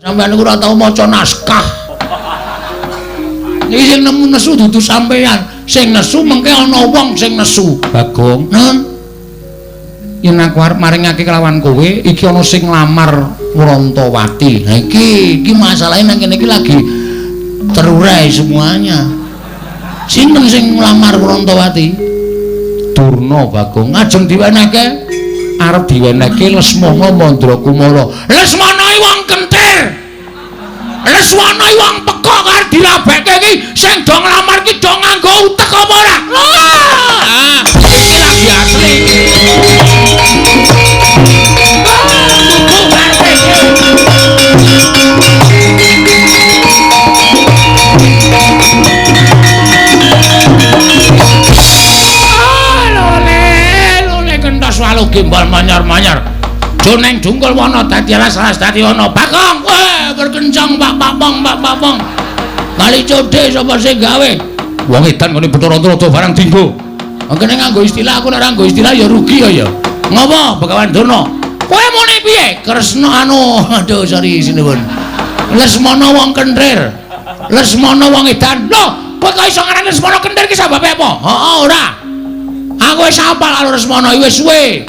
Sampeyan niku ora tau maca naskah. Iki sing nemu nesu dudu sampeyan. Sing nesu mengke ana wong sing nesu. Bagong. Nun. Yen aku arep maringake kelawan kowe, iki ana sing nglamar Wrantawati. Nah iki masalahe nang kene iki lagi terurai semuanya. Sinten sing nglamar Wrantawati? Durna, Bagong. Ajeng diwenehke arep diwenehke Lesmana Mandrakumala. Lesmana wong kentir. Lesmana wong peka karo dilabekke iki sing do nglamar ki do nganggo utek apa ora? Iki lagi asli. Lole kentas walu gimbal manyar-manyar. Joneng dungkul wana dadi alas dadi ana. Bagong, berkencang Pak Papong. Kali codhe sapa sing gawe? Wong edan ngene Bathara Rada barang dinggo. Kene nganggo istilah aku nek ora nganggo istilah ya rugi ya. Ngopo Begawan Durna? Kowe muni piye? Kresna aduh sorry sinuwun. Lesmana wong kentir. Lesmana wong edan. Lho, kowe kok iso ngarani Lesmana kentir ki sababe apa? Heeh, ora. Aku wis apal karo Lesmana wis suwe.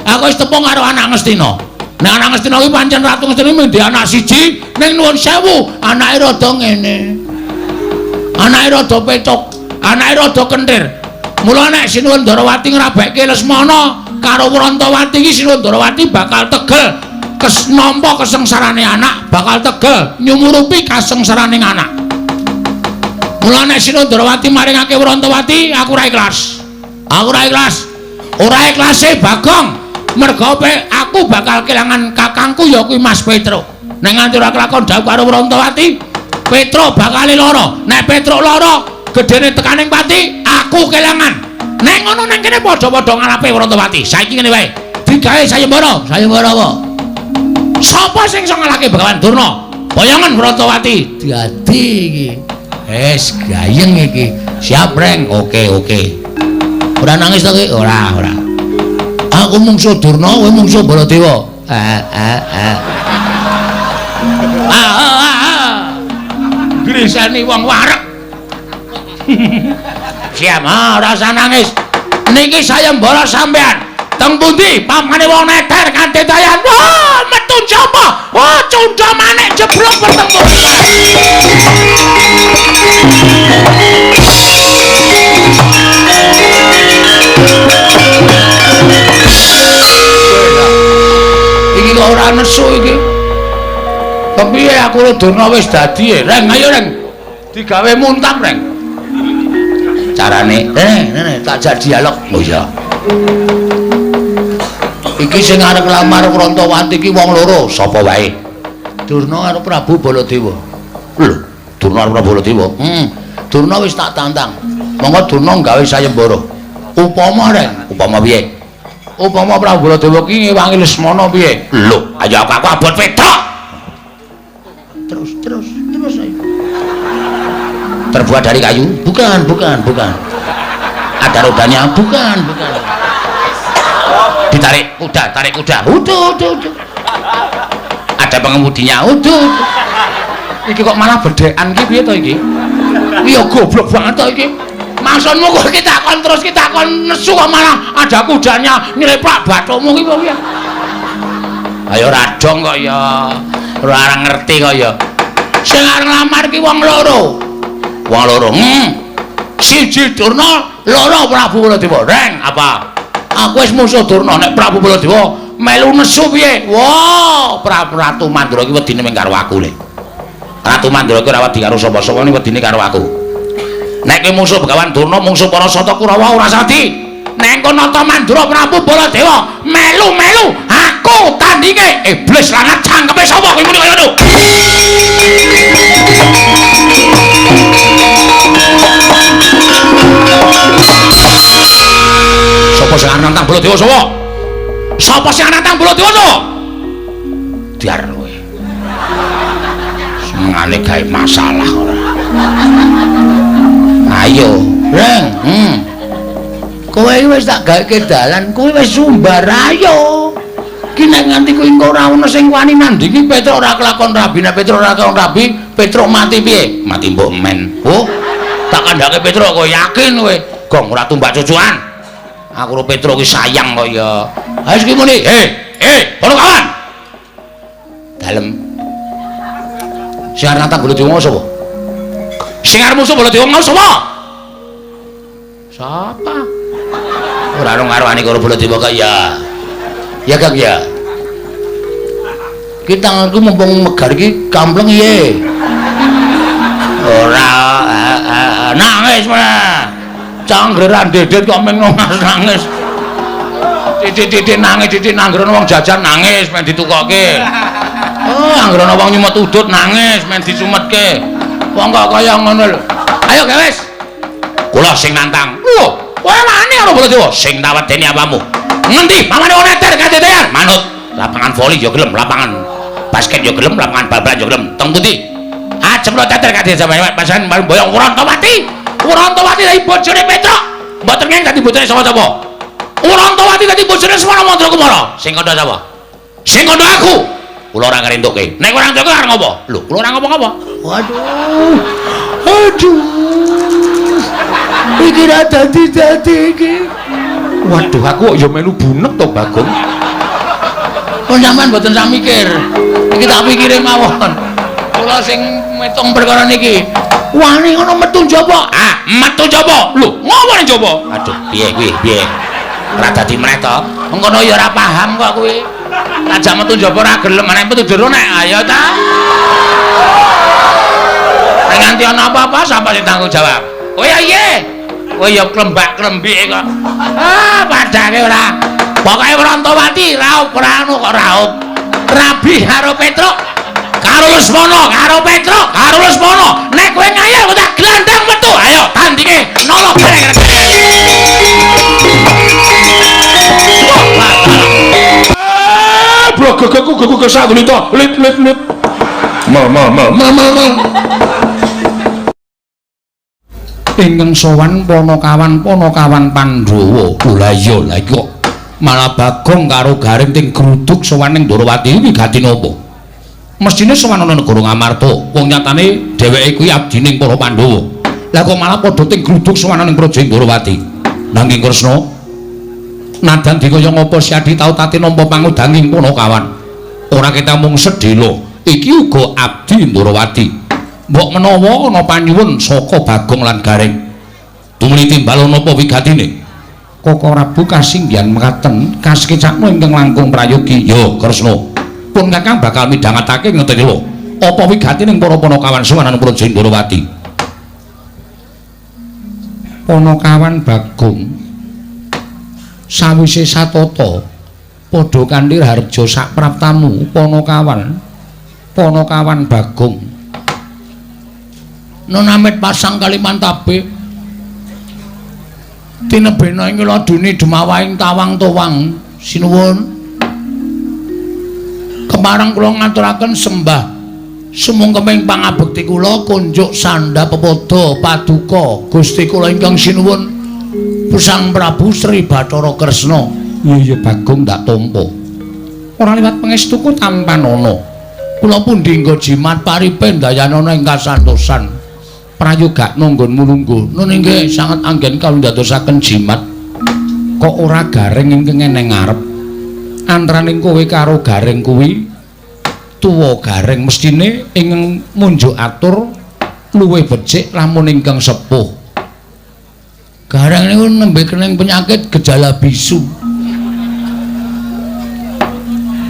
Aku wis tepung karo anak Ngastina. Nek anak Ngastina kuwi pancen Ratu Ngastina mung duwe anak siji, ning nuwun sewu, anake rada ngene. Anake rada petuk, anake rada kentir. Mula nek Sinuwun Darawati ngrabekke Lesmana karo Wrantawati iki Sinuwun Darawati bakal tegel nampa kesengsarane anak, bakal tegel nyumurupi kasengsaraning anak. Mula nek Sinuwun Darawati maringake Wrantawati, aku ora ikhlas. Aku ora ikhlas. Ora ikhlase Bagong. Mergo aku bakal kelangan kakangku ya kuwi Mas Petro. Nek nganti ora kelakon dawuh karo Wrantawati, Petro bakal lara. Nek Petro lara, gedene tekaning pati, aku kelangan. Nek ngono nang kene padha-padha ngalape Wrantawati. Saiki ngene wae. Digawe sayembara. Sayembara apa? Sapa sing iso ngalahke Begawan Durna? Bayangan Wrantawati. Dadi iki. Wis gayeng iki. Siap, Reng. Oke. Ora nangis to ki? Ora. Aku mungsuh Durna, kowe mungsuh Baladewa. Grisani wong wareg. Siap, ora usah nangis. Niki sayembara sampean. Teng pundi pamane wong neter kanthi dayan. Wah, metu njaba. Wah, cundha manik jeblok bertemu. Iki kok ora nesu iki. Kepiye aku Durna wis dadi, Reng, ayo Reng. Digawe muntab, Reng. Carane, tak jak dialog. Oh iya. Iki sing arep nglamar Wrantawati iki wong loro, sapa wae? Durna karo Prabu Baladewa. Lho, Durna karo Prabu Baladewa. Durna wis tak tantang. Monggo Durna gawe sayembara. Upama Reng, upama piye? Upama Prabu Baladewa ki ngewangi Lesmana piye? Lho, ayo aku abot wedok. Terus ayo. Terbuat dari kayu? Bukan. Ada rodanya? Bukan. Ditarik kuda. Udah. Ada pengemudinya? Udah. Iki kok malah bedekan ki piye to iki? Iya goblok banget to iki. Maksudmu kok kita kon nesu kok malah ada kudanya nyleprak bathumu ki piye? Ayo radong kok ya. Ora ngerti kok ya. Sing arep nglamar ki wong loro. Siji Durna, loro Prabu Baladewa. Reng, apa? Aku wis musuh Durna nek Prabu Baladewa melu nesu piye? Wah, Ratu Mandra ki wedine mung karo aku le. Ratu Mandra ki ora wedi karo sapa-sapa, ni wedine karo aku. Nek ki musuh Begawan Durna, musuh para Sata Kurawa ora sadi. Nek engko nata Mandra Prabu Baladewa melu aku tandinge iblis langat cangkepe sapa kuwi muni kaya ngono. Sapa sing arep nantang Baladewa sapa? Sapa sing arep nantang Baladewa sapa? Diar kowe. Semengane gawe masalah ora. Ayo, Reng. Kowe wis tak gaweke dalan, kowe wis sumbar ayo. Ki nek nganti kuwi engko ora ana sing wani nandingi Petruk ora kelakon rabi, nek Petruk ora kelakon rabi, Petruk mati piye? Mati mbok men. Oh, tak kandhake Petruk kok yakin kowe. Gong ora tumbak cucukan. Aku karo Petruk ki sayang kok ya. Ha iki muni. Para kawan. Dalem. Sing arep nantang Baladewa mau sapa? Sing arep musuh Baladewa mau sapa? Sapa? Ora ono ngarwani karo Baladewa kok ya. Ya Kang ya. Ki tanganku mumpung megar iki kampleng iye. Ora nangis mah. Canggeran dedet kok meng nangis. Titik-titik nangis, titik nanggrono wong jajan nangis men ditukokke. Oh, anggrono wong nyumet udut nangis men disumetke. Wong kok kaya ngono lho. Ayo wis. Kula sing nantang. Lho, kowe wani karo Baladewa sing tawedeni apamu? Ngendi pamane ora neter kadetean manut lapangan voli yo gelem lapangan basket yo gelem lapangan bal-balan yo gelem teng pundi ajeng lo teter kadetean pasan boyong Urantawati dadi bojone Petruk mboten ngene dadi bojone sapa-sapa Urantawati dadi bojone Semana Mandra Kumara sing kandha sapa sing kandha aku kula ora ngrentukke nek ora ngrentukke arep ngopo lho kula ora ngopo-ngopo aduh iki ra dadi iki. Waduh, aku kok ya melu bunek to, Bagong. Kok sampean mboten sak mikir. Iki tak pikire mawon. Kula sing metung perkara niki. Wani ngono metu njaba. Ah, metu njaba. Lho, ngopo ning njaba? Aduh, piye kuwi? Piye? Ora dadi meneh to. Engkono ya ora paham kok kuwi. Ajak metu njaba ora gelem, nek metu jero nek ayo ta. Nek nganti ana apa-apa sapa sing tanggung jawab? Oh ya iye. Oh ya klembak-klembik kok. Ah, padake ora. Pokoke Urantawati raup ora anu kok raup. Rabi karo Petruk, karo Lesmana, karo Petruk, karo Lesmana. Nek kowe ngayal kok tak glandang metu. Ayo tandinge nolok bareng. Bro, gek sak lito. Lit. Ma. Ingkang sowan Panakawan Pandhawa. Lha iya lha iki kok malah Bagong karo Garing ting gruduk sowan ning Ndarawati iki gati napa? Mestine sowan ana negara Ngamarta. Wong nyatane dheweke kuwi abdining para Pandhawa. Lah kok malah padha ting gruduk sowan ning Praja Ndarawati. Nanging Kresna nadan dikaya ngapa si Adi tau tati nampa pangudanging Panakawan. Ora kita mung sedhela, iki uga abdi Ndarawati. Mbok menawa ana panyuwun saka Bagong lan Garing tumuli timbal napa wigatine Koko Prabu kasinggihan mekaten kasekecakmu ingkang langkung prayogi ya Kresna pun Kakang bakal midhangetake ngeten lho apa wigatine para Panakawan sowanan Praja Ndarawati Panakawan Bagong sawise satata padha kanthi harja sak praptamu Panakawan Bagong Nonamit pasang Kalimantabe tinebena ing ladune Demawaing Tawang Towang sinuwun kemarang kula ngaturaken sembah sumangkeming pangabekti kula kunjuk sandha pepodo paduka Gusti kula ingkang sinuwun Pusang Prabu Sri Bathara Kresna. Iya Bagong ndak tampa ora liwat pangestuku tampan ana kula pundi nggo jimat paripe dayanana ing kasantosan prayoga nanggonmu lungguh nun inggih sanget anggen kawula ndadosaken jimat kok ora Garing ingkang eneng ngarep antaraning kowe karo Garing kuwi tuwa Garing mestine ingkang munjuk atur luwih becik lamun ingkang sepuh Garing niku nembe kening penyakit gejala bisu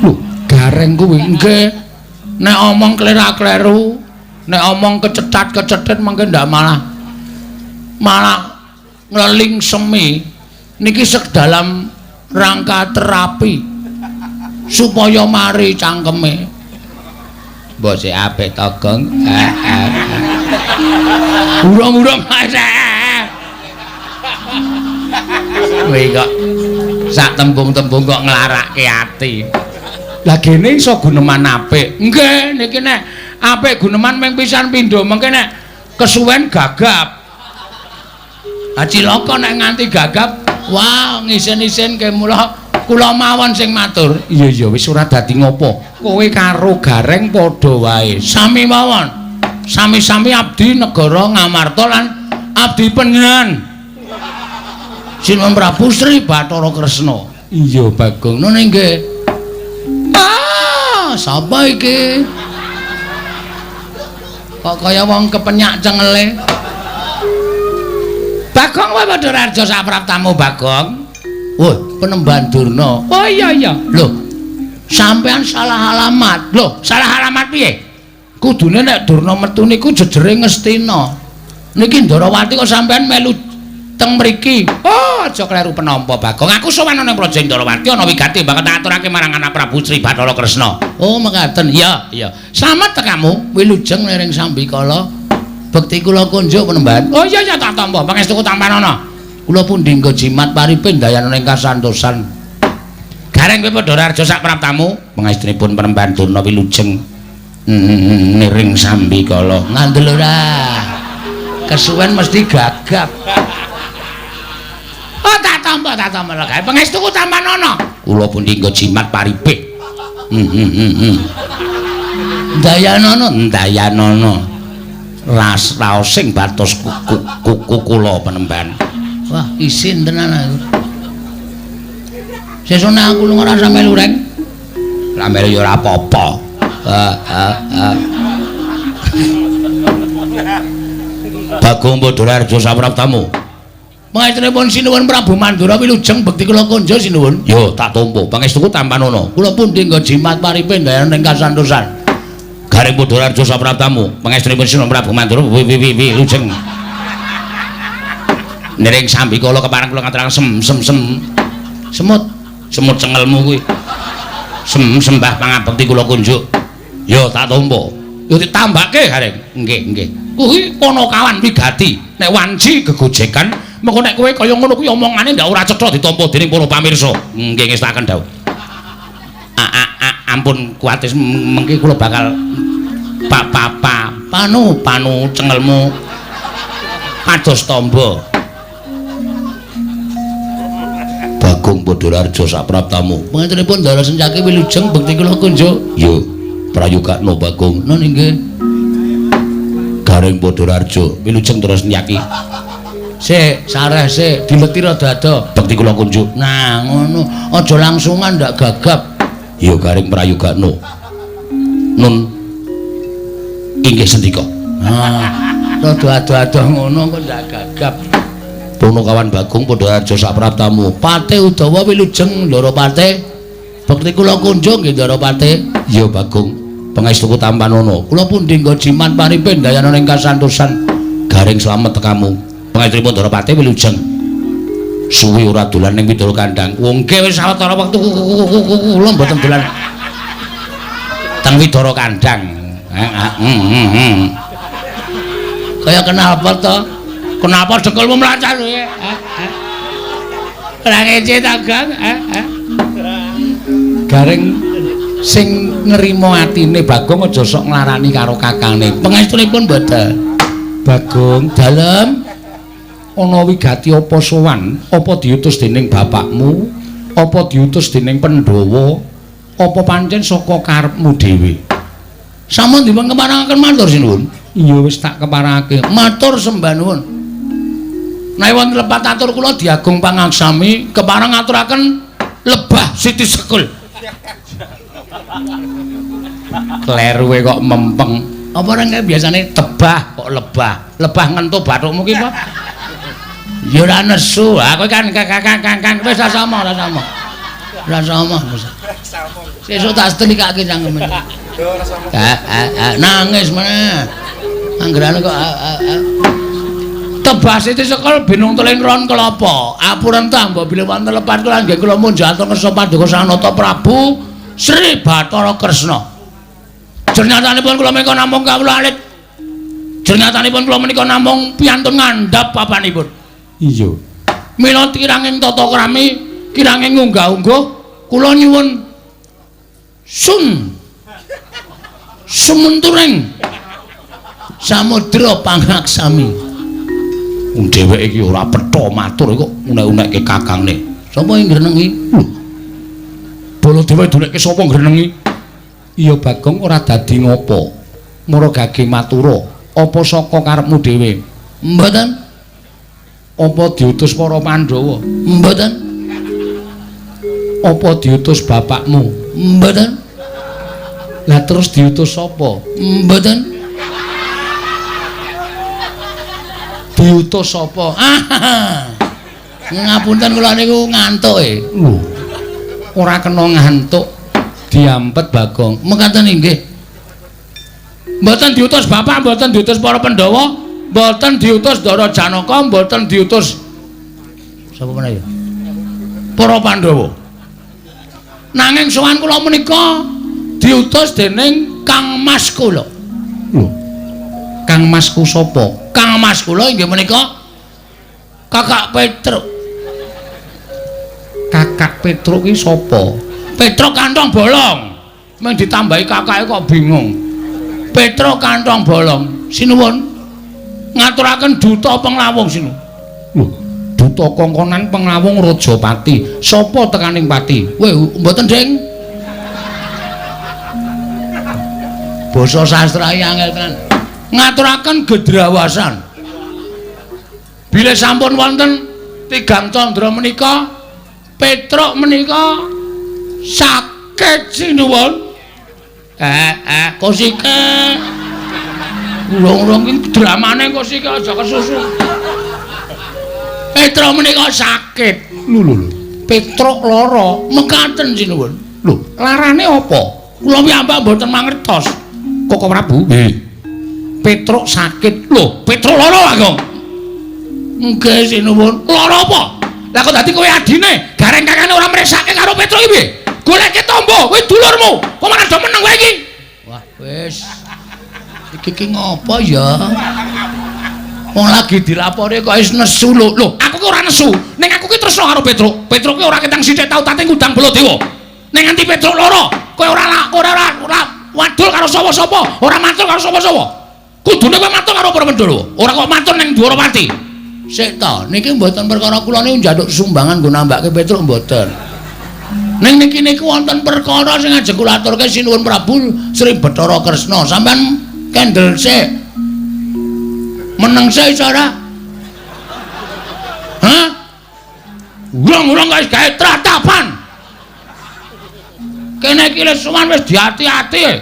lho Garing kuwi nggih nek omong klerak-kleru nek omong kecetat-kecetit mengke ndak malah ngleling semi niki sedalam rangka terapi supaya mari cangkeme mbok sik apik to Gong urung-urung kowe kok sak tembung-tembung kok nglarake ati lah gene iso guneman apik nggih niki nek apik guneman mung pisan pindho mengke nek kesuwen gagap. Ha cilaka nek nganti gagap, wah ngisen-isen ke mula Kula mawon sing matur. Iya wis ora dadi ngopo. Kowe karo Gareng padha wae. Sami mawon. Sami-sami abdi negara Ngamarta lan abdi panjenengan. Sinuwun Prabu Sri Bathara Kresna. Iya Bagong. Nune nggih. Sapa iki? Kok kaya wong kepenyak cengele. Bagong wae padha raja sapraptamu Bagong. Woi, Penemban Durna. Oh iya. Loh, sampean salah alamat. Loh, salah alamat piye? Kudune nek Durna metu niku jejere Ngastina. Niki Ndarawati kok sampean melu teng mriki. Oh, aja kleru penampa Bagong. Aku sowan nang Praja Ndarawati ana wigati banget tak aturake marang anak Prabu Sri Bathara Kresna. Oh, mekaten. Iya. Slamet tekamu, wilujeng lering Sambikala. Bekti kula kunjuk Penemban. Oh iya tak tampa. Pangestuku tampanana. Kula pundi nggo jimat paripin dayanana ing kasantosan. Gareng kowe padha raja sak praptamu, pangestunipun Penemban Durna wilujeng niring Sambikala. Ngandel ora. Kesuwen mesti gagap. Oh tak tampa lagae. Pangestuku tampanana. Kula pundi nggo jimat paripin. Dayanana. Raos sing batos kuku kula Penemban. Wah, isin tenan aku. Sesone aku lunga rasa melu reng. Lah melu ya ora apa-apa. Bagong Padhararja sapraptamu. Pangestunipun Sinuwun Prabu Mandura wilujeng bekti kula konja Sinuwun. Yo tak tampa. Pangestuku tampanana. Kula pundi nggo jimat paripin dayanana ing kasantosan. Gareng Padhararja sapraptamu. Pangestunipun Sinuwun Prabu Mandura wilujeng niring Sambikala kepareng kula ngaturaken semut cengelmu kuwi sembah pangabekti kula kunjuk. Ya tak tampa. Ya ditambake Gareng. Nggih. Kuwi kono kawan wigati nek wanci gegojekan mengko nek kowe kaya ngono kuwi omongane ndak ora cetha ditampa dening para pamirsa. Nggih ngestaken dawuh. Ampun kuatis mengki kula bakal panu cengelmu pados tamba. Bagong Padhararja sapraptamu. Panjenenganipun Ndara Sencaki wilujeng bekti kula kunjuk. Yo, prayogakna Bagong. Nun inggih. Gareng Padhararja wilujeng Ndara Sencaki. Sik, sareh sik, dileti rada-rada. Bekti kula kunjuk. Nah, ngono. Aja langsungan ndak gagap. Yo Gareng prayogakna. Nun inggih sendika. Nah, rada ado-ado ngono kok ndak gagap. Pono kawan Bagong Padhararja sapraptamu. Pate Udawa wilujeng Ndara Pate. Bekti kula kunjung nggih Ndara Pate. Ya Bagong, pangestuku tampanana. Kula pundi nggo jimat paripin dayanana ing kasantosan. Gareng slamet tekamu. Pangestunipun Ndara Pate wilujeng. Suwi ora dolan ning Widara Kandhang. Wong ke wis sawetara wektu kula mboten dolan teng Widara Kandhang. Kaya kenal apa to? Kenapa dekelmu melacar ya? Ora ngece ta, Gang? Gareng sing nrimo atine Bagong aja sok nglarani karo kakange. Pangestunipun mboten. Bagong, dalem ana wigati apa sowan? Apa diutus dening bapakmu? Apa diutus dening Pandhawa? Apa pancen saka karepmu dhewe? Sampun dipun keparangaken matur sinuwun. Iya wis tak keparangake. Matur sembah nuwun. Nek wonten lepat atur kula Diagung Pangaksami kepareng ngaturaken lebah Siti Sekul. Kleruwe kok mempeng. Apa ora kaya biasane tebah kok lebah. Lebah ngentuh bathukmu ki apa? Ya ora nesu. Aku kan kakang wis ora sama. Sesuk tak setrikake cangkeme. Nangis meneh. Anggerane kok tebah Siti Sekul binung teling ron kelapa. Apuren ta mbok bilih wonten lepat kula nggih kula munjuk atur ngersa Paduka Sanata Prabu Sri Bathara Kresna. Jernyatanipun kula menika namung kawula alit. Jernyatanipun kula menika namung piantun ngandhap papanipun. Iya. Mila kiranging tata krami, kiranging unggah-ungguh kula nyuwun sumunturing Samudra Pangaksami. Dheweke iki ora petha matur kok unek-unekke kakangne. Sapa ing ngrenengi? Baladewa dulekke sapa ngrenengi? Iya Bagong ora dadi ngopo. Muragake matura, apa saka karepmu dhewe? Mboten. Apa diutus para Pandhawa? Mboten. Apa diutus bapakmu? Mboten. Lah terus diutus sapa? Mboten. Diutus sapa? Ngapunten kula niku ngantuk e. Lho. Ora kena ngantuk. Diampet Bagong. Mekaten inggih. Mboten diutus bapak, mboten diutus para Pandhawa, mboten diutus Dara Janaka, mboten diutus sapa meneh ya? Para Pandhawa. Nanging sowan kula menika diutus dening Kang Mas kula. Lho. Kang Masku sapa? Kang Mas kula inggih menika Kakak Petruk. Kakak Petruk ki sapa? Petruk kantong bolong. Mung ditambahi kakake kok bingung. Petruk kantong bolong. Sinuwun. Ngaturaken duta penglawung sinu. Lho, duta kongkonan penglawung Rajapati. Sapa tekaning pati? Weh, mboten, Ding. Basa sastra angel tenan. Ngaturaken gedrawasan. Bila sampun wonten tigang candra menika, Petruk menika sakit sinuwun. Kosike. Urung-urung iki dramane kosike aja kesusu. Petruk menika sakit. Lho. Petruk lara, mekaten sinuwun. Lho, larane apa? Kula piyambak mboten mangertos. Koko Prabu. Nggih. Petruk sakit. Lho, Petruk lara, Bagong. Nggih sinuwun. Lara apa? Lah kok dadi kowe adine, gareng kakane ora mresake karo Petruk iki piye? Goleke tombo, kowe dulurmu. Kok malah do meneng kowe iki? Wah, wis. Iki ngopo ya? Wong lagi dilapori kok wis nesu lho. Lho, aku ki ora nesu. Ning aku ki tresna karo Petruk. Petruk ki ora ketang sithik tau tate ngundang Baladewa. Ning nganti Petruk lara, kowe ora wadul karo sapa-sapa, ora matur karo sapa-sapa. Kudune kowe matur karo para Pandhawa. Ora kok matur ning Dwarawati. Sik ta, niki mboten perkara kula niku njaluk sumbangan nggo nambahke Petruk mboten. Ning niki niku wonten perkara sing ajeng kula aturke sinuwun Prabu Sri Bathara Kresna. Sampeyan kendel sik. Meneng sik iso ora? Hah? Urung-urung guys gawe tratapan. Kene iki wis suwan wis diati-ati.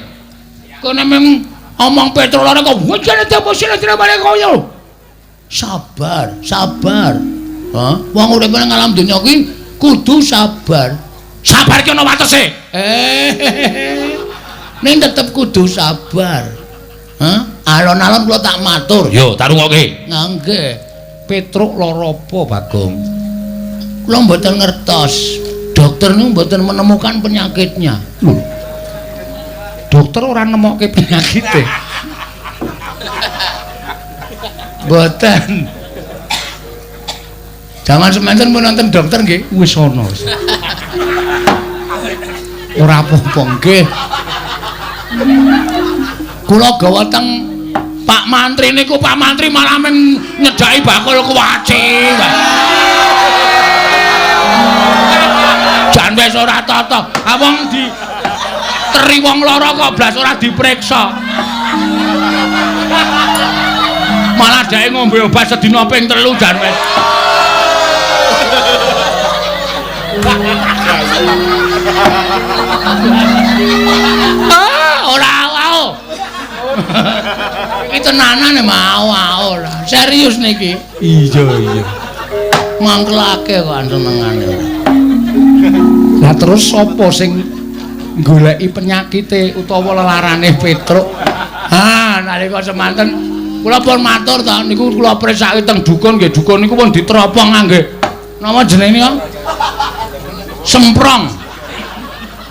Kene mung omong Petruk lara kok wajane deposine diremane koyo. Sabar. Hah? Wong urip nang alam donya iki kudu sabar. Sabar ki ana watese. Ning tetep kudu sabar. Hah? Alon-alon kula tak matur. Yo, tak rungokke. Nggih. Petruk lara apa, Bagong? Kula mboten ngertos. Dokter niku mboten menemukan penyakitnya. Dokter ora nemokke penyakite. Mboten. Jaman semanten pun nonton dokter nggih wis ana. Ora apa-apa nggih. Kula gawa teng Pak Mantri niku, Pak Mantri malah men nyedaki bakul kuwaci. Jan wis ora tata. Awong di teri wong lara kok blas ora dipriksa. Malah dhek ngombe obat sedina ping 3 jan wis. Ora wae. Iki tenanan mau ora. Serius niki. Iya. Mangkelake kok senengane. Lah terus sapa sing goleki penyakite utawa lelarane Petruk? Nalika semanten kula pun matur ta niku kula presake teng dukun nggih, dukun niku pun ditropong nggih. Napa jenenge kok?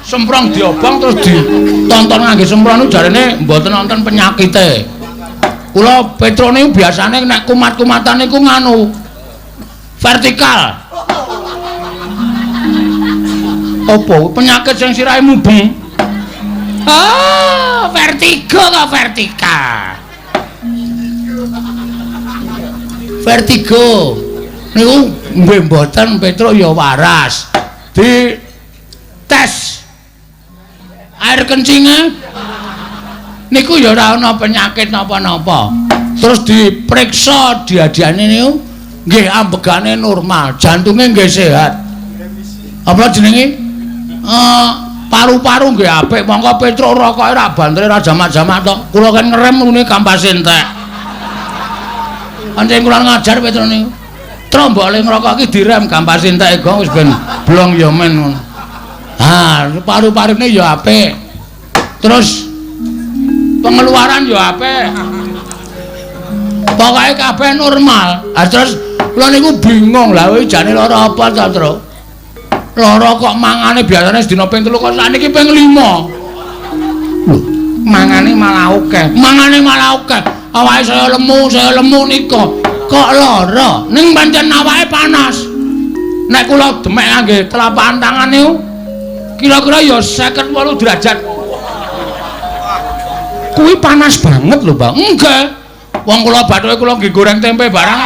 Semprong diobong terus ditonton ngangge semprong niku jarene mboten wonten penyakite. Kula Petruk niku biasane nek kumat-kumatan niku nganu vertikal. Apa penyakit sing sirahe mubeng? Vertigo kok vertikal. Vertigo niku nggih mboten Petruk ya waras. Di tes air kencinge niku ya ora ana penyakit napa-napa. Terus diperiksa diadiane niku nggih ambegane normal, jantunge nggih sehat. Apa jenenge? Paru-paru nggih apik, monggo Petruk rokoke ra bantre ra jamak-jamak tok. Kula kan ngerem ngene kampas entek. Pancen kula ngajar Petruk niku. Trombole ngrokok iki direm kampas entek go wis ben blong ya men ngono. Paru-parune ya apik. Terus pengeluaran ya apik. Pokoke kabeh normal. Terus kula niku bingung lha kuwi jane lara apa ta, Tru? Lara kok mangane biasane sedina ping 3 kok sakniki ping 5. Lho, mangane malah akeh. Mangane malah akeh. Awake saya lemu nika. Kok lara? Ning pancen awake panas. Nek kula demek ngangge telapak tangan niku kira-kira ya 58 derajat. Kuwi panas banget lho, Bang. Enggak. Wong kula bathuke kula nggih goreng tempe barang.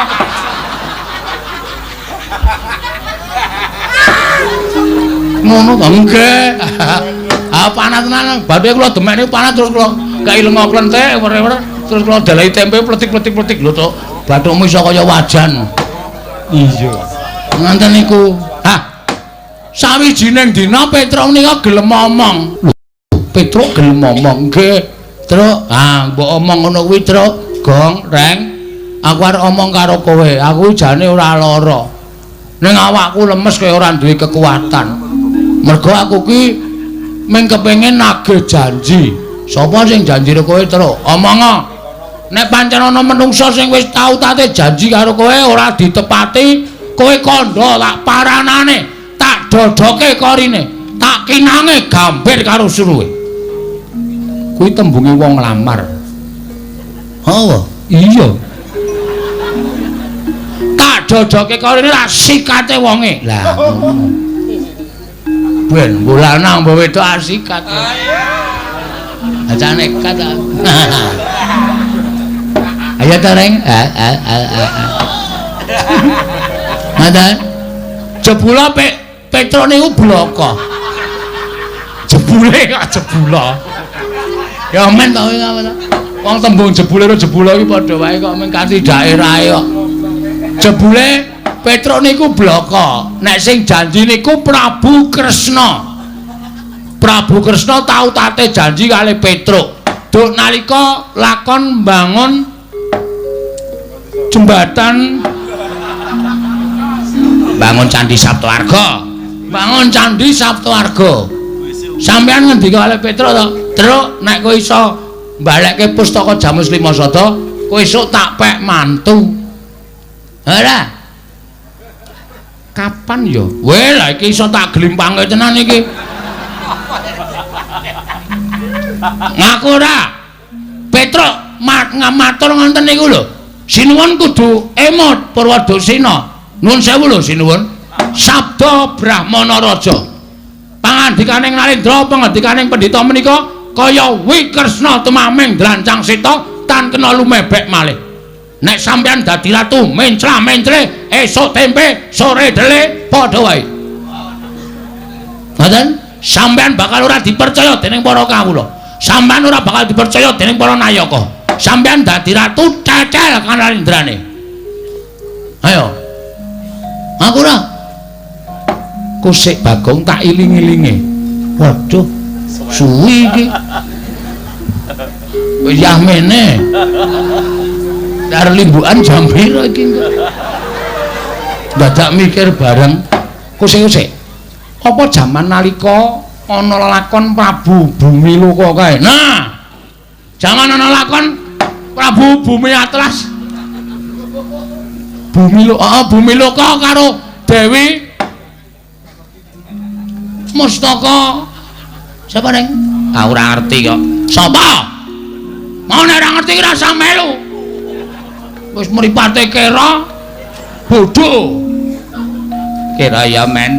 Ngono to enggak. Panas tenan. Bathuke kula demek niku panas terus kula kaileng klenthek terus kula dalahi tempe pletik-pletik lho to. Bathukmu iso kaya wajan. Iya. Nganten niku. Sawijining dina Petruk nika gelem ngomong. Petruk gelem ngomong nggih. Truk, mbok omong ngono kuwi, Truk. Gong, Reng. Aku arep omong karo kowe. Aku jane ora lara. Ning awakku lemes kaya ora duwe kekuatan. Mergo aku ki mung kepengin nagih janji. Sapa sing janjine kowe, Truk? Omong. Nek pancen ana menungsa sing wis tau tate janji karo kowe ora ditepati, kowe kandha tak paranane, tak dodoke korine, tak kinange gambir karo suruhe. Kuwi tembunge wong lamar. Oh, iya. Tak dodoke korine ra sikate wonge. Lah ngono. Ben bulanang mbok wedok asikat. Aja nekat. Ayo ta Reng. Ngaten. Jebula Petruk niku bloko. Jebule kok jebula. Ya men to ngono. Wong tembung jebule karo jebula iki padha wae kok men kanthi daerahe kok. Jebule Petruk niku bloko. Nek sing janji niku Prabu Kresna. Prabu Kresna tau tate janji kali Petruk. Duk nalika lakon bangun jembatan bangun Candi Saptawarga. Bangun Candi Saptawarga. Sampeyan ngendika kali Petruk to, "Truk, nek kowe iso mbalekke pustaka Jamus Lima Sada, kowe esuk tak pek mantu." Ora. Kapan ya? Weh, lah iki iso tak glimpange tenan iki. Ngaku ora. Petruk matur ngoten niku lho. Sinuwun kudu emot Purwadasena. Nuwun sewu lho sinuwun. Sabda Brahmana Raja. Pangandikaning Narendra, pangandikaning pendhita menika kaya Wikresna tumaming drancang seta tan kena lumebek malih. Nek sampeyan dadi ratu mencla-mencle esuk tempe sore dele padha wae. Ngoten? Sampeyan bakal ora dipercaya dening para kawula. Sampeyan ora bakal dipercaya dening para nayaka. Sampeyan dadi ratu cecel kanarendrane. Ayo. Aku ora. Kusik Bagong tak iling-ilinge. Waduh, suwi iki. Wis mene. Dar limbukan jam piro iki kok. Dadak mikir bareng. Kusik-kusik. Apa jaman nalika ana lakon Prabu Bumi Loka kae. Nah, jaman ana lakon Prabu Bumi Atlas. Bumi Loka karo Dewi Mustaka. Sapa ning? Ora ngerti kok. Sapa? Mau nek ora ngerti ora usah melu. Wis mripate kera bodho. Kera ya men.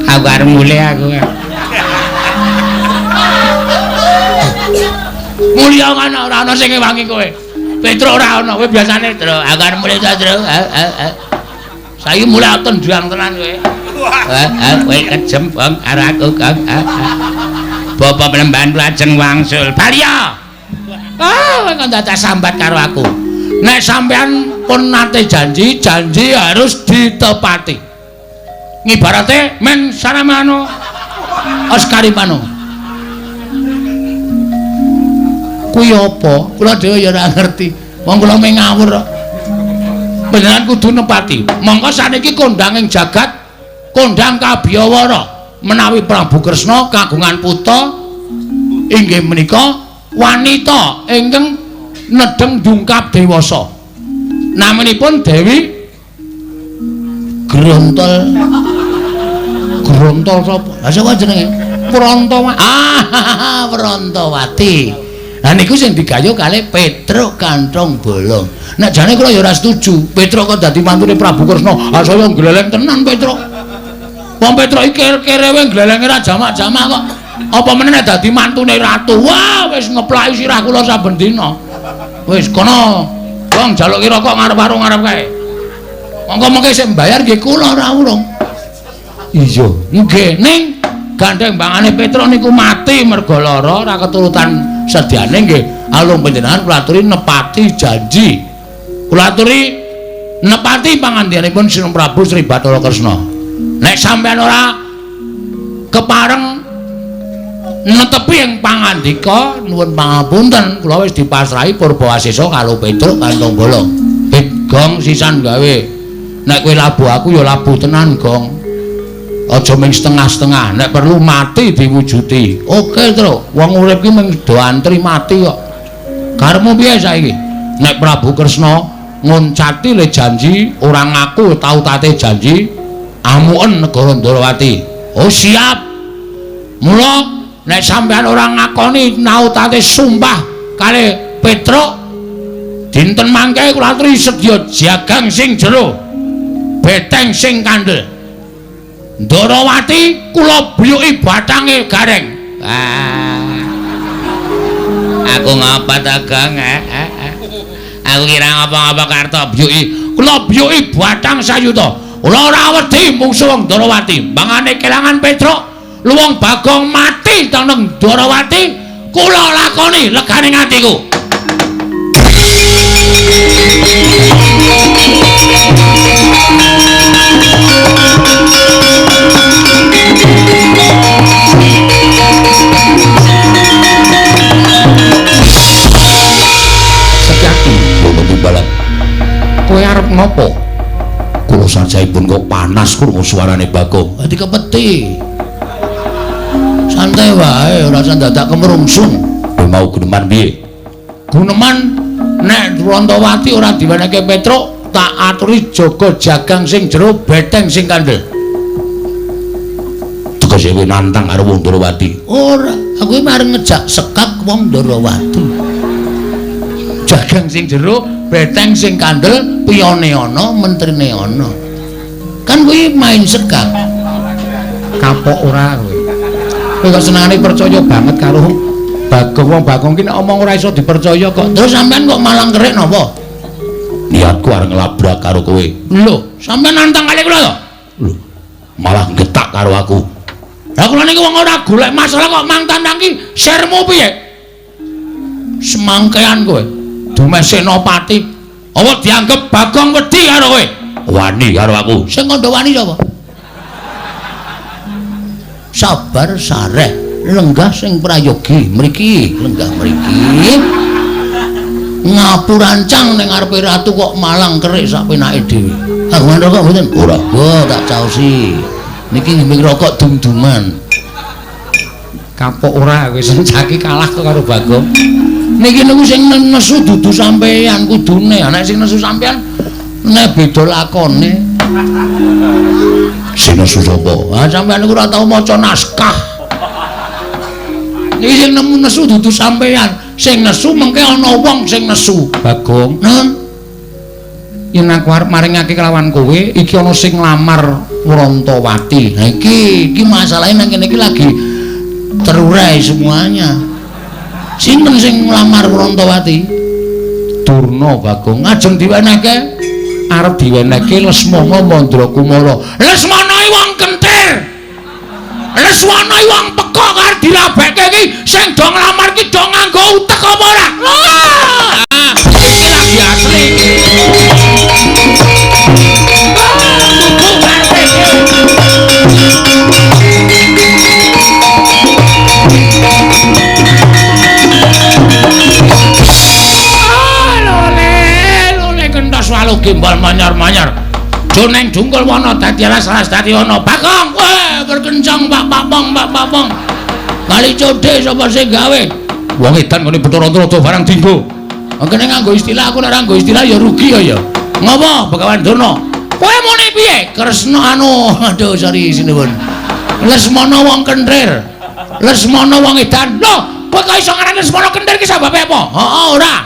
Aku arep mulih aku. Mulya kan ora ana sing ngewangi kowe. Petruk ora ana, kowe biasane, Tru. Aku arep mulih ta, Tru. Saiki mulih tenduang tenan kowe. Kowe kejem bang karo aku, Kang. Bapak Plemban lajeng wangsul. Balya. Ah, kok dadak sambat karo aku. Nek sampean pun nate janji harus ditepati. Ngibarate men saramano Oscaripano. Kuwi apa? Kula dhewe ya ora ngerti. Wong kula mung ngawur kok. Beneran kudu nepati. Monggo saniki kondang ing jagat, kondang Kabiyawara menawi Prabu Kresna kagungan putra inggih menika wanita ingkang nedeng dungkap dewasa. Namanipun Dewi Grontol. Grontol sapa? Lah sapa jenenge? Prantawati. Ah, Prantawati. Lah niku sing digayuh kalih Petruk Kanthong Bolong. Nek jane kula ya ora setuju. Petruk kok dadi mantune Prabu Kresna. Ah saya gleleng tenan Petruk. Wong Petruk iki kerewe glelenge ra jamak-jamak kok. Apa meneh nek dadi mantune ratu. Wah, wis ngeplaki sirah kula saben dina. Wis kono. Wong jaluki rokok ngarep warung ngarep kae. Monggo mengke sing mbayar nggih kula ora urung. Iya, nggih ning gandeng bangane Petruk niku mati merga lara ora keturutan sedyane nggih. Alung panjenengan kula aturi nepati janji. Kula aturi nepati pangandikanipun Sinung Prabu Sri Bathara Kresna. Nek sampean ora kepareng netepi ing pangandika nuwun pangapunten kula wis dipasrahi Purbawasesa karo Petruk Kanthong Bolong. Gong sisan gawe. Nek kowe labuh aku ya labuh tenan, Gong. Aja mung setengah-setengah, nek perlu mati diwujuti. Oke, Truk. Wong urip ki mung do antri mati kok. Karepmu piye saiki? Nek Prabu Kresna ngoncati le janji, ora ngaku tau tate janji, amuken negara Ndarawati. Oh, siap. Mula nek sampean ora ngakoni nautate sumpah kali Petruk, dinten mangke kula aturi sedya jagang sing jero, beteng sing kandel. Ndarawati kula biyuki batange gareng. Aku ngapa ta, Gang? Aku kira ngapa-ngapa karto biyuki. Kula biyuki batang sayuta. Kula ora wedi mungsuh wong Ndarawati. Mangane kelangan Petruk, luwung Bagong mati teneng Ndarawati, kula lakoni leganing atiku. Kowe arep napa? Kula sanjaipun kok panas krungu suarane Bagong. Dadi kepeti. Santai wae, ora usah dadak kemrungsung. Kowe mau guneman piye? Guneman nek Prantawati ora diwenehke Petruk, tak aturi jaga jagang sing jero, beteng sing kandel. Tegese kowe nantang karo wong Ndarawati. Ora, aku iki mareng ngejak sekak wong Ndarawati. Jagang sing jero, beteng sing kandel, piyone ana, mentrine ana. Kan kuwi main sekak. Kapok ora kowe. Kowe kok senengane percaya banget karo Bagong. Wong Bagong ki nek omong ora iso dipercaya kok. Terus sampean kok malang kerik napa? Niatku arep nglabrak karo kowe. Lho, sampean nantang kali kula to? Lho, malah getak karo aku. Lah kula niki wong ora golek masalah kok mang tandang ki sermu piye? Semangkean kowe. Dumes Senopati. Apa dianggep Bagong wedi karo kowe? Wani karo aku. Sing kandha wani sapa? Sabar sareh, lenggah sing prayogi mriki, lenggah mriki. Ngapurancang ning ngarepe ratu kok malang kerik sak penake dhewe. Kagungan rokok mboten? Ora. Oh, tak caosi. Niki ngiming rokok dum-duman. Kapok ora kowe sencaki kalah karo Bagong. Niki niku sing nesu dudu sampeyan kudune. Nek sing nesu sampeyan nek beda lakone. Sing nesu sapa? Ah sampeyan niku ora tau maca naskah. Iki sing nemu nesu dudu sampeyan. Sing nesu mengke ana wong sing nesu. Bagong. Yen aku arep maringake kelawan kowe, iki ana sing nglamar Prantawati. Nah iki masalahe nang kene iki lagi terurai semuanya. Sinten sing nglamar Prantawati? Durna, Bagong. Ajeng diwenehke arep diwenehke Lesmana Mandrakumara. Lesmana iki wong kentir. Leswana wong teka karo dirabeke iki sing do nglamar ki do nganggo utek apa ora? Iki lagi asli. Lole kentos walu gimbal manyar-manyar. Joneng dungkul wana dadi alas-alas dadi ana Bagong. Weh, berkencang Pak Papong. Kali codhe sapa sing gawe? Wong edan ngene Bathara Antarada barang dinggo. Kene nganggo istilah aku nek ora nganggo istilah ya rugi ya. Ngopo Begawan Durna? Kowe muni piye? Kresna aduh sorry sinuwun. Lesmana wong kentir. Lesmana wong edan. Lho, kowe kok iso ngarani Lesmana kentir ki sababe apa? Heeh, ora.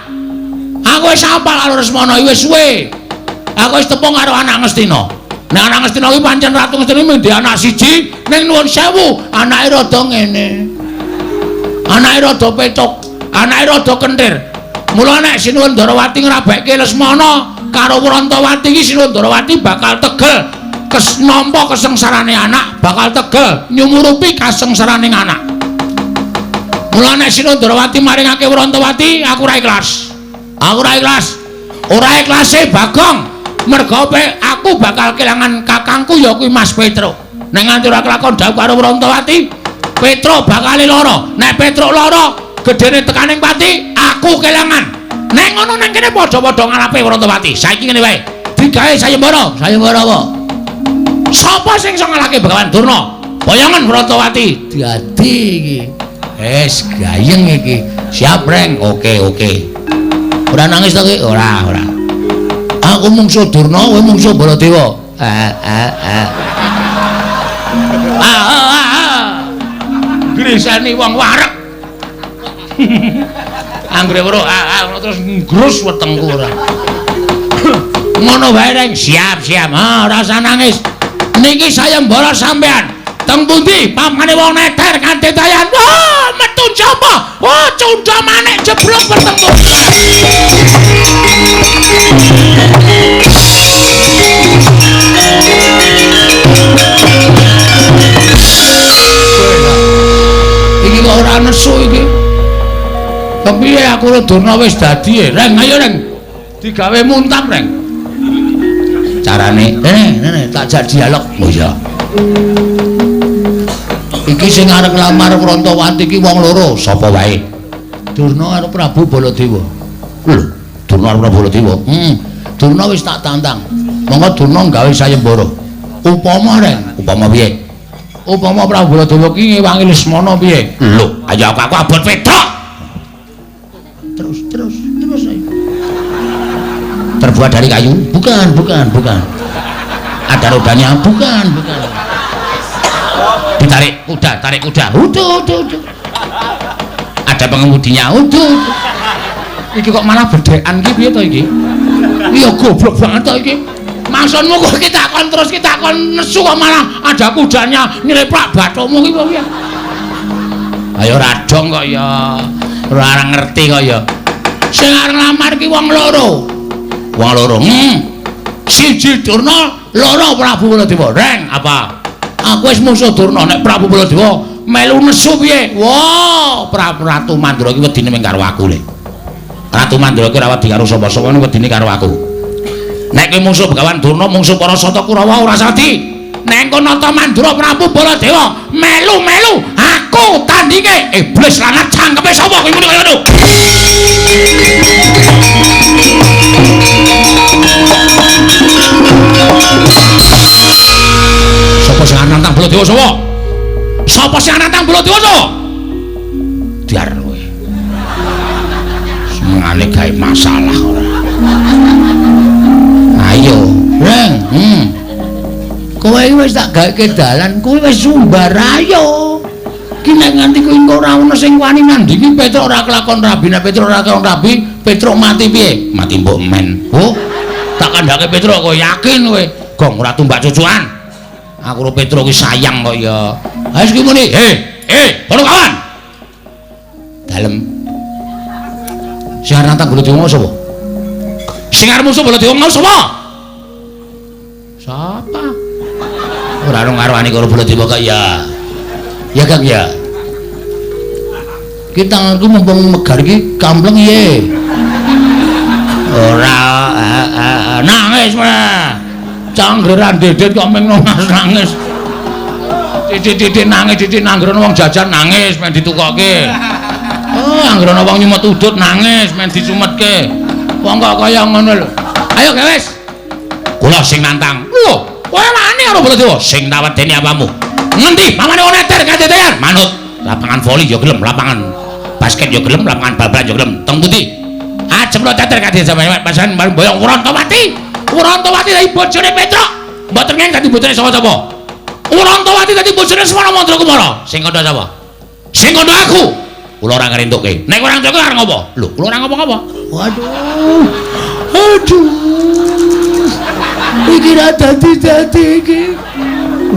Aku wis apal karo Lesmana wis suwe. Aku wis tepung karo anak Ngastina. Nek anak Ngastina kuwi pancen Ratu Ngastina mung duwe anak siji, ning nuwun sewu, anake rada ngene. Anake rada petuk, anake rada kentir. Mula nek Sinuwun Darawati ngrabekke Lesmana karo Wrantawati iki Sinuwun Darawati bakal tegel nampa kesengsarane anak, bakal tegel nyumurupi kasengsaraning anak. Mula nek Sinuwun Darawati maringake Wrantawati, aku ora ikhlas. Aku ora ikhlas. Ora ikhlase Bagong. Mergo aku bakal kelangan kakangku ya kuwi Mas Petro. Nek nganti ora kelakon dawuh karo Wrantawati, Petro bakal lara. Nek Petro lara, gedene tekaning pati, aku kelangan. Nek ngono nang kene padha-padha ngalape Wrantawati. Saiki ngene wae. Digawe sayembara. Sayembara apa? Sapa sing iso ngalahke Begawan Durna? Bayangan Wrantawati. Dadi iki. Wis gayeng iki. Siap, Reng. Oke. Ora nangis to ki? Ora. Aku mungsuh Durna, kowe mungsuh Baladewa. Grisani wong wareg. Anggere weruh terus ngrus wetengku ora. Ngono wae Reng, siap. Ora usah nangis. Niki sayembara sampean. Teng pundi pamane wong neter kanthi tayan. Wah, metu japa. Wah, cundha manik jeblok bertempur. Iki kok ora nesu iki. Kepiye aku Durna wis dadi, Reng, ayo Reng. Digawe muntap, Reng. Carane, Nene, tak jak dialog. Oh iya. Iki sing arep nglamar Wrantawati iki wong loro, sapa wae? Durna karo Prabu Baladewa. Lho, Durna karo Prabu Baladewa. Durna wis tak tantang. Monggo Durna gawe sayembara. Upama Reng, upama piye? Upama Prabu Baladewa ki ngewangi Lesmana piye? Lho, ayo aku abot Petruk. Terus ayo. Terbuat dari kayu? Bukan. Ada rodanya? Bukan. Ditarik kuda. Udah. Ada pengemudinya. Udah. Iki kok malah bedekan iki piye to iki? Iya goblok banget to iki. Maksudmu kok kita kon nesu kok malah ada kudanya nyreplak bathomu iki piye? Ayo radong kok ya. Ora ngerti kok ya. Sing arep nglamar ki wong loro. Siji Durna, loro Prabu Baladewa. Reng, apa? Aku wis musuh Durna nek Prabu Baladewa melu nesu piye? Wah, Ratu Mandura ki wedine mung karo aku le. Ratu Mandura ki ora wedi karo sapa-sapa, wedine karo aku. Nek ki musuh Begawan Durna, musuh para Sata Kurawa ora sadi. Nek engko nata Mandura Prabu Baladewa melu aku tandinge iblis lanat cangkepe sapa kuwi muni kaya ngono. Sapa sing nantang Baladewa sapa? Sapa sing nantang Baladewa sapa? Diar kowe. Semengane gawe masalah ora. Ayo, Reng. Kowe wis tak gaweke dalan, kowe wis sumbar ayo. Ki nek nganti kowe engko ora ono sing wani nandingi Petruk ora kelakon rabi, nek Petruk ora kelakon rabi, Petruk mati piye? Mati mbok men. Oh, tak kandhake Petruk kowe yakin kowe? Gong ora tumbak cucukan. Aku karo Petruk ki sayang kok ya. Ha iki muni, para kawan. Dalem. Sing arep nantang Baladewa sapa? Sing arep musuh Baladewa sapa? Sapa? Ora ono ngarwani karo Baladewa kok ya. Ya Kang ya. Ki tanganku mumpung megar iki kampleng ye. Ora nangis mah. Canggeran dedet kok meng nangis. Titik-titik nangis, titik nanggrono wong jajan nangis men ditukokke. Oh, anggrono wong nyumet udut nangis men dicumetke. Wong kok kaya ngono lho. Ayo wis. Kula sing nantang. Lho, kowe wani karo Baladewa sing tawedeni apamu? Ngendi? Mamane wong neter kadetean. Manut. Lapangan voli ya gelem, lapangan basket ya gelem, lapangan bal-balan ya gelem. Teng pundi? Ajeng lo teter kadhe sampeyan pasan boyong Urantawati. Urantawati dadi bojone Petruk. Mboten ngene dadi bojone sapa-sapa. Urantawati dadi bojone Semana Mandra Kumara. Sing kandha sapa? Sing kandha aku. Kula ora ngrentukke. Nek ora ngrentukke arep ngopo? Lho, kula ora ngapa-ngapa. Waduh. Aduh. Iki ra dadi iki.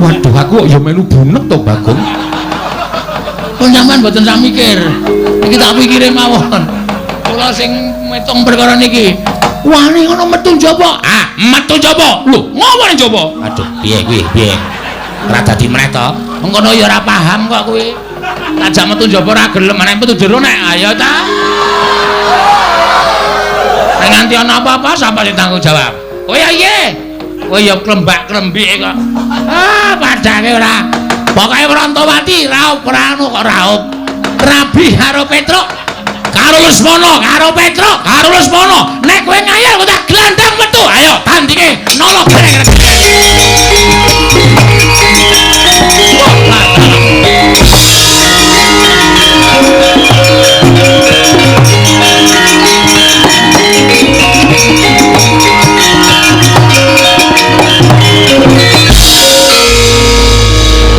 Waduh, aku kok ya melu bunek to, Bagong. Kok sampean mboten sak mikir. Iki tak pikire mawon. Kula sing metung perkara niki. Wani ngono metu njaba. Ah, metu njaba. Lho, ngopo ning njaba? Aduh, piye kuwi? Piye? Ora dadi meneh to. Mengkono ya ora paham kok kuwi. Tajak metu njaba ora gelem, nek metu jero nek ayo ta. Nek nganti ana apa-apa sapa sing tanggung jawab? Oh ya iye. Oh ya klembak-klembik kok. Ah, padange ora. Pokoke Urantawati raup ora anu kok raup. Rabi karo Petruk. Karo Lesmana, karo Petruk, karo Lesmana. Nek kowe ngayal kok tak glandang metu. Ayo tandinge nolok bareng.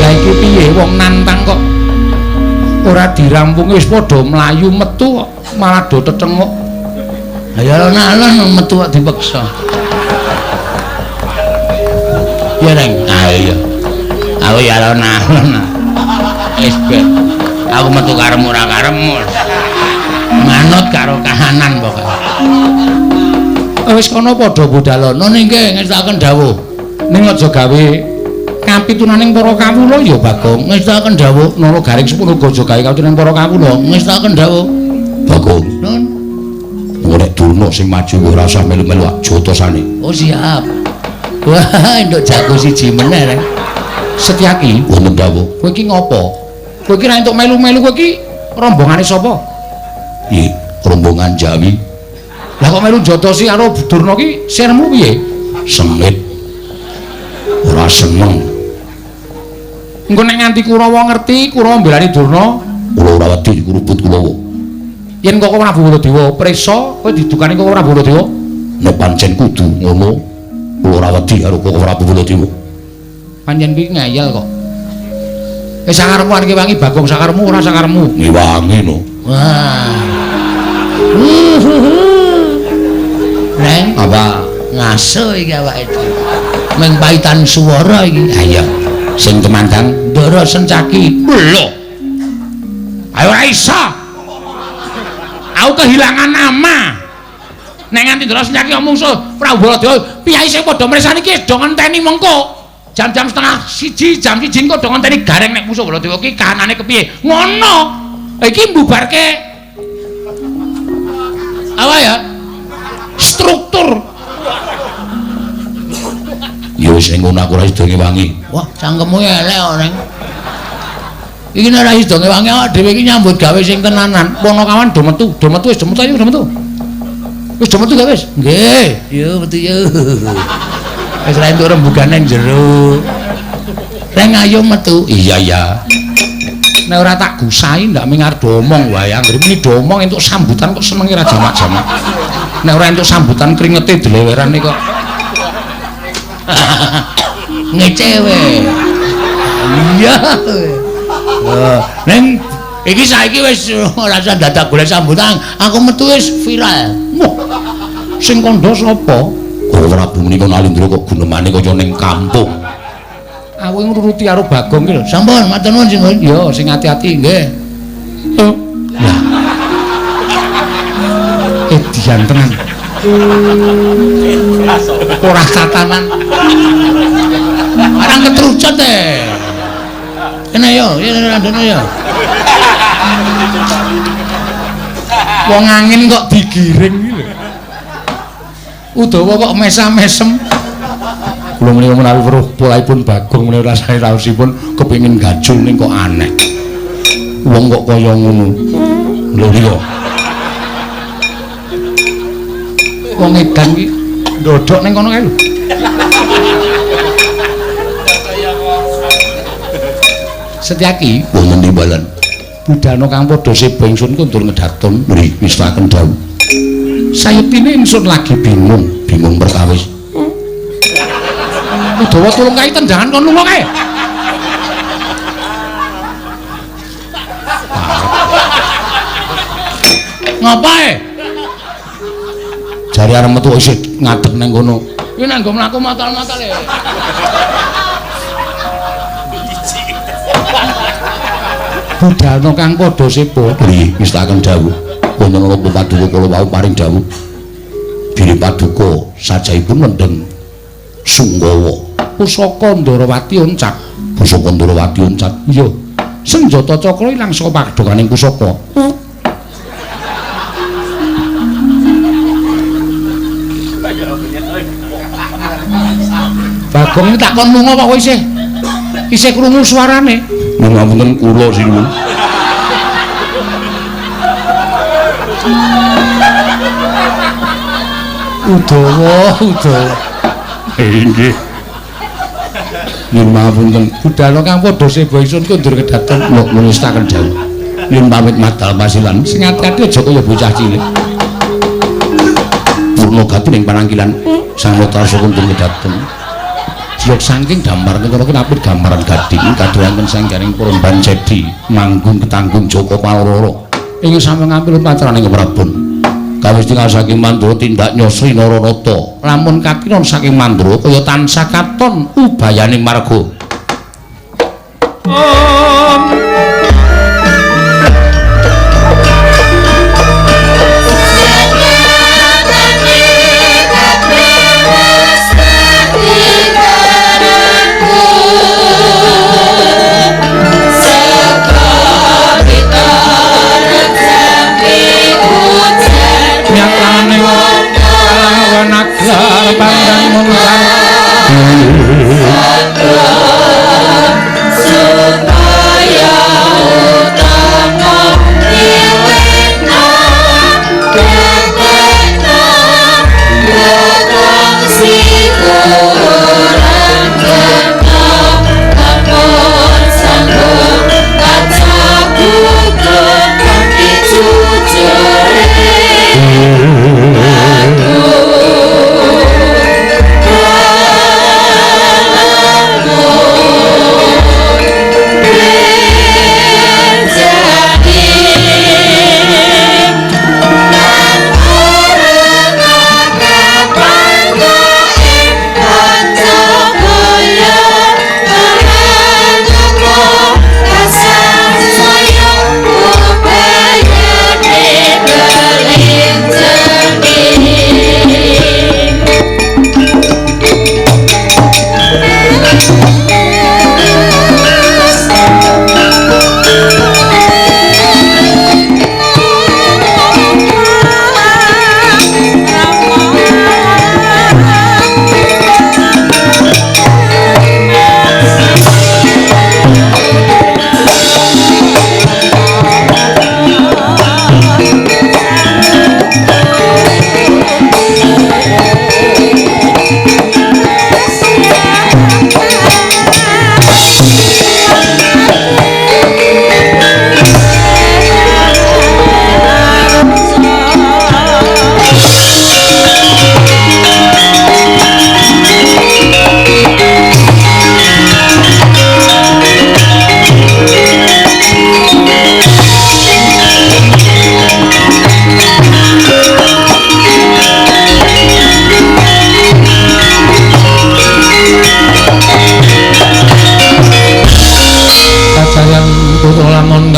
Lah iki piye wong nantang kok ora dirampungi wis padha mlayu metu kok malah do tetenguk. Ya alon-alon metu kok dipeksa. Ya Reng, ayo. Aku ya alon-alon. Wis aku metu karemu ora karemu. Manut karo kahanan pokoke. Wis kono padha budalono ningke ngestaken dawuh. Ning aja gawe kapitunaning para kawula ya Bagong ngestaken dawuh nara garing sepuluh aja gawe kapitunaning para kawula ngestaken dawuh Bagong nun nek Durna sing maju ora usah melu-melu jotosane. Oh siap. Wah nduk jago siji meneh Reng. Setyaki wonten dawuh kowe iki ngopo? Kowe iki ra entuk melu-melu kowe iki rombongane sapa? Ih rombongan Jawi. Lah kok melu jotosi karo Durna iki sirmu piye? Sengit. Ora seneng. Engko nek nganti Kurawa ngerti, Kurawa mbelani Durna, kula ora wedi kurubut Kurawa. Yen kok Prabu Baladewa prisa, kowe didukani kok Prabu Baladewa. Nek pancen kudu ngono, kula ora wedi karo kok Prabu Baladewa. Pancen iki ngayal kok. Sakarepmu iki wangi Bagong sakarepmu ora sakarepmu. Ngiwangi no. Wah. Reng, apa ngaso iki awake iki? Meng paitan swara iki. Ayo. Sing temandang Ndara Sencaki. Lho. Ayo ora iso. Aku kehilangan nama. Nek nganti Ndara Sencaki omong so Prabu Baladewa, piyai sing padha mresani iki do ngenteni mengko. Jam-jam setengah 1, jam 1 engko do ngenteni gareng nek musuh Baladewa iki kahanane kepiye. Ngono. Iki mbubarke apa ya? Struktur. Ya wis ngono aku ora sida ngewangi. Wah, cangkemmu elek kok, Neng. Iki nek ora sida ngewangi awak dhewe iki nyambut gawe sing tenanan. Ponokawan do metu wis do metu ayo do metu. Wis do metu gak wis? Nggih. Yo metu yo. Wis ra entuk rembugan nang jero. Reng ayo metu. Iya ya. Nek ora tak gusahi ndak mingar domong wae. Anggere muni domong entuk sambutan kok senenge ra jamak-jamak. Nek ora entuk sambutan kringete deleweran kok. Ngecewe. Iya. Neng iki saiki wis ora usah dadak golek sambutan. Aku metu wis viral. Sing kandha sapa? Kok Prabu menika Nalindra kok gunemane kaya ning kampung. Aku ngruruti karo Bagong iki lho. Sampun matur nuwun sing ya sing ati-ati nggih. Lah. Edian tenan. Ora satanan. Arang ketrucut Kene yo, randene yo. Wong angin kok digiring iki lho. Udawa kok mesam-mesem. Kula menika menawi weruh polaipun Bagong menika rasane raosipun kepengin gajul ning kok aneh. Wong kok kaya ngono. Lho iya. Wong edan iki ndodok ning kono kae lho. Setyaki wonten timbalan. Budana kang padha seba ingsun kundur ngedaton mrih wisraken dawuh. Sayepine ingsun lagi bingung perkawis. Udawa tulung kae tendangan kon lunga kae. Ngapae? Jare arep metu isih ngadeg nang kono. Kuwi nang nggo mlaku matal-matal e. Budana kang padha sepa nggih mistaken dawuh wonten ana paduka kala wau paring dawuh bilih paduka sajaipun mendeng Sunggawa pusaka Ndarawati oncat pusaka Ndarawati oncat iya senjata cakra ilang saka padokaning pusaka Bagong takon lunga kok isih krungu suarane. Ngapunten kula sinuwun. Udawa. Nggih. Nyuwun ngapunten. Budala kang padha seba ingsun kundur kedaton nulisaken dawuh. Nyuwun pamit madal pasilan. Sing ati-ati aja kaya bocah cilik. Purna gati ning panangkilan sang Matarsa kundur kedaton. Jog saking damar kena kenapit gambaran gading kadhewanten sanggaring Purban Cedi manggung ketanggung Joko Paloro ingin sampe ngambil patraning Prabon kawis tinggal saking Mandura tindak nyosri Nararata lamun kakiron saking Mandura kaya tansah katon ubayaning marga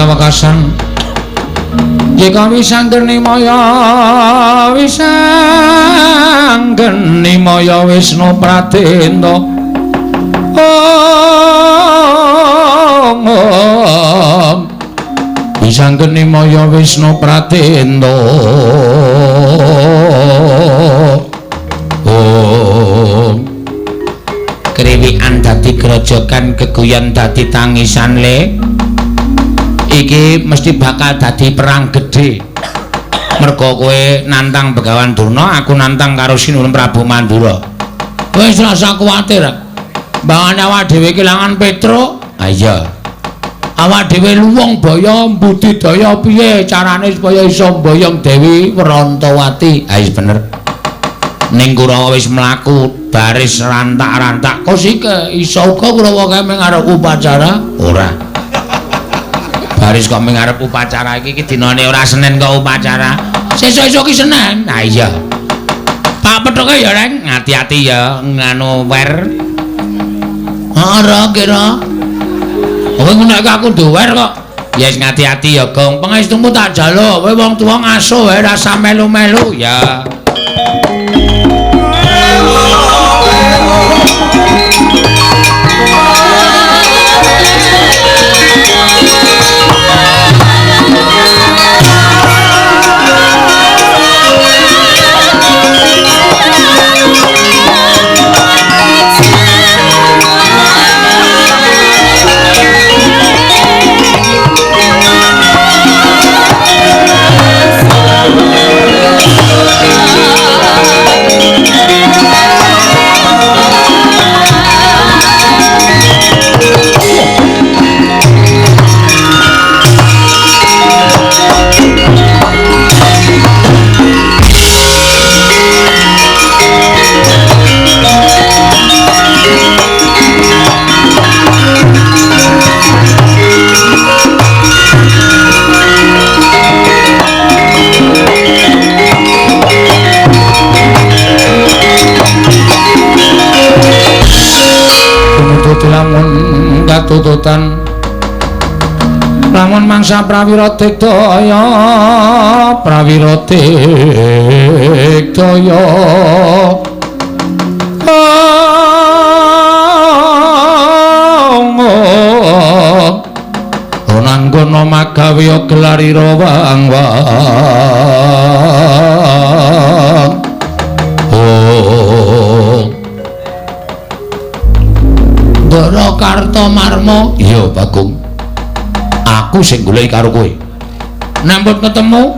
Wekasan jika wisanggeni maya Wisnu Pratenta Bisanggeni Maya Wisnu Pratenda kriwikan dadi grojogan geguyon dadi tangisan le iki mesti bakal dadi perang gedhe merga kowe nantang Begawan Durna aku nantang karo Sinuwun Prabu Mandura wis ora usah kuwatir bangane awak dhewe kelangan Petruk ha iya awak dhewe luwung baya budidaya piye carane supaya iso mboyong Dewi Werantawati ha iya bener ning Kurawa wis mlaku baris rantak-rantak kok sik iso uga Kurawa kae ngarep upacara ora baris kok ngarep upacara iki dinane ora Senin kok upacara sesuk-esuk ki Senin nah iya Pak Pethuke ya Reng hati-hati ya nganu wer ora kira kowe nek aku duwer kok ya wis ngati-ati ya Gong pangestumu tak jaluk kowe wong tuwa ngasuh wae rasa melu-melu ya lamun katututan lamun mangsa prawira digdaya Ananggana magawe gelarira wang-wang Ndara Kartomarma iya Bagong aku sing goleki karo kowe nampun ketemu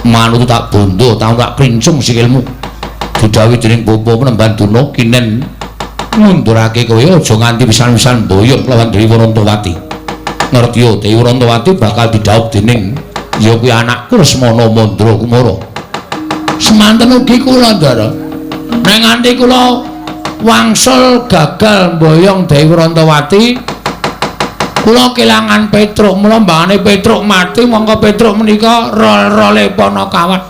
manut tak bondo tau tak krincung sikilmu didhawuhi dening Bapa Penemban Duna kinen ngundurake kowe aja nganti pisan-pisan mboyong lawan Dewi Werantawati ngerti yo Dewi Werantawati bakal didhawuh dening ya kuwi anakku Lesmana Mandra Kumara semanten ugi kula Ndara nek nganti kula wangsul gagal mboyong Dewi Werantawati kula kelangan Petruk mula mbangane Petruk mati mongko Petruk menika role Panakawat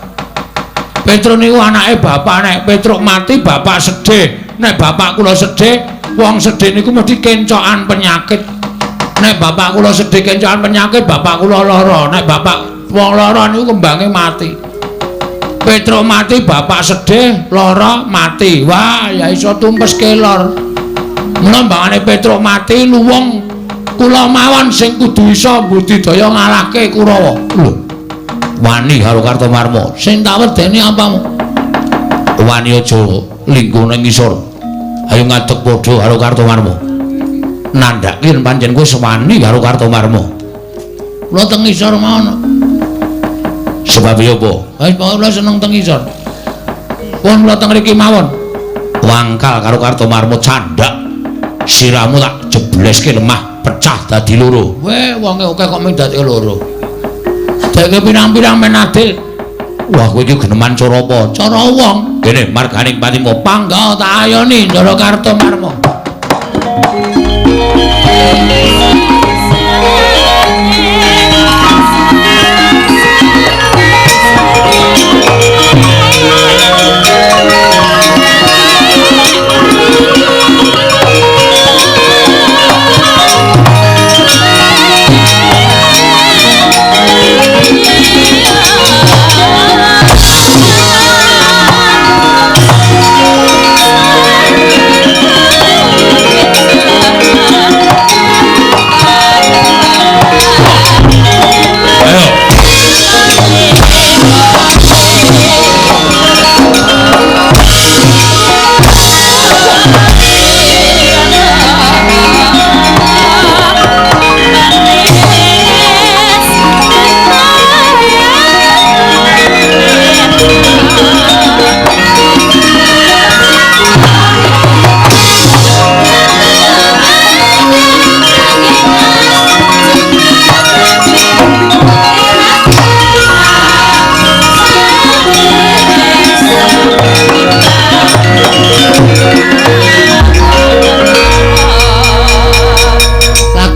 Petruk niku anake bapak nek Petruk mati bapak sedih nek bapak kula sedih wong sedih niku mesti kencokan penyakit nek bapak kula sedih kencokan penyakit bapak kula lara nek bapak wong lara niku kembange mati Petruk mati bapak sedih lara mati wah ya iso tumpes kelor mula mbangane Petruk mati luwung kula mawon sing kudu iso budidaya ngalahke Kurawa lho wani karo Kartomarma sing tak wedeni apamu wani aja lingkuh ning ngisor ayo ngadeg padha karo Kartomarma nandhake yen pancen kowe sewani karo Kartomarma kula teng ngisor mawon sebab ya apa? Wis kula seneng teng ngisor. Pun kula teng mriki mawon. Wangkal karo Kartomarma candhak. Siramu tak jebleske lemah, pecah dadi loro. Weh, wonge akeh kok mung dadi loro. Deke pirang-pirang menadil. Wah, kowe iki geneman cara apa? Cara wong. Kene marganing patimu pangga tak ayoni Ndara Kartomarma.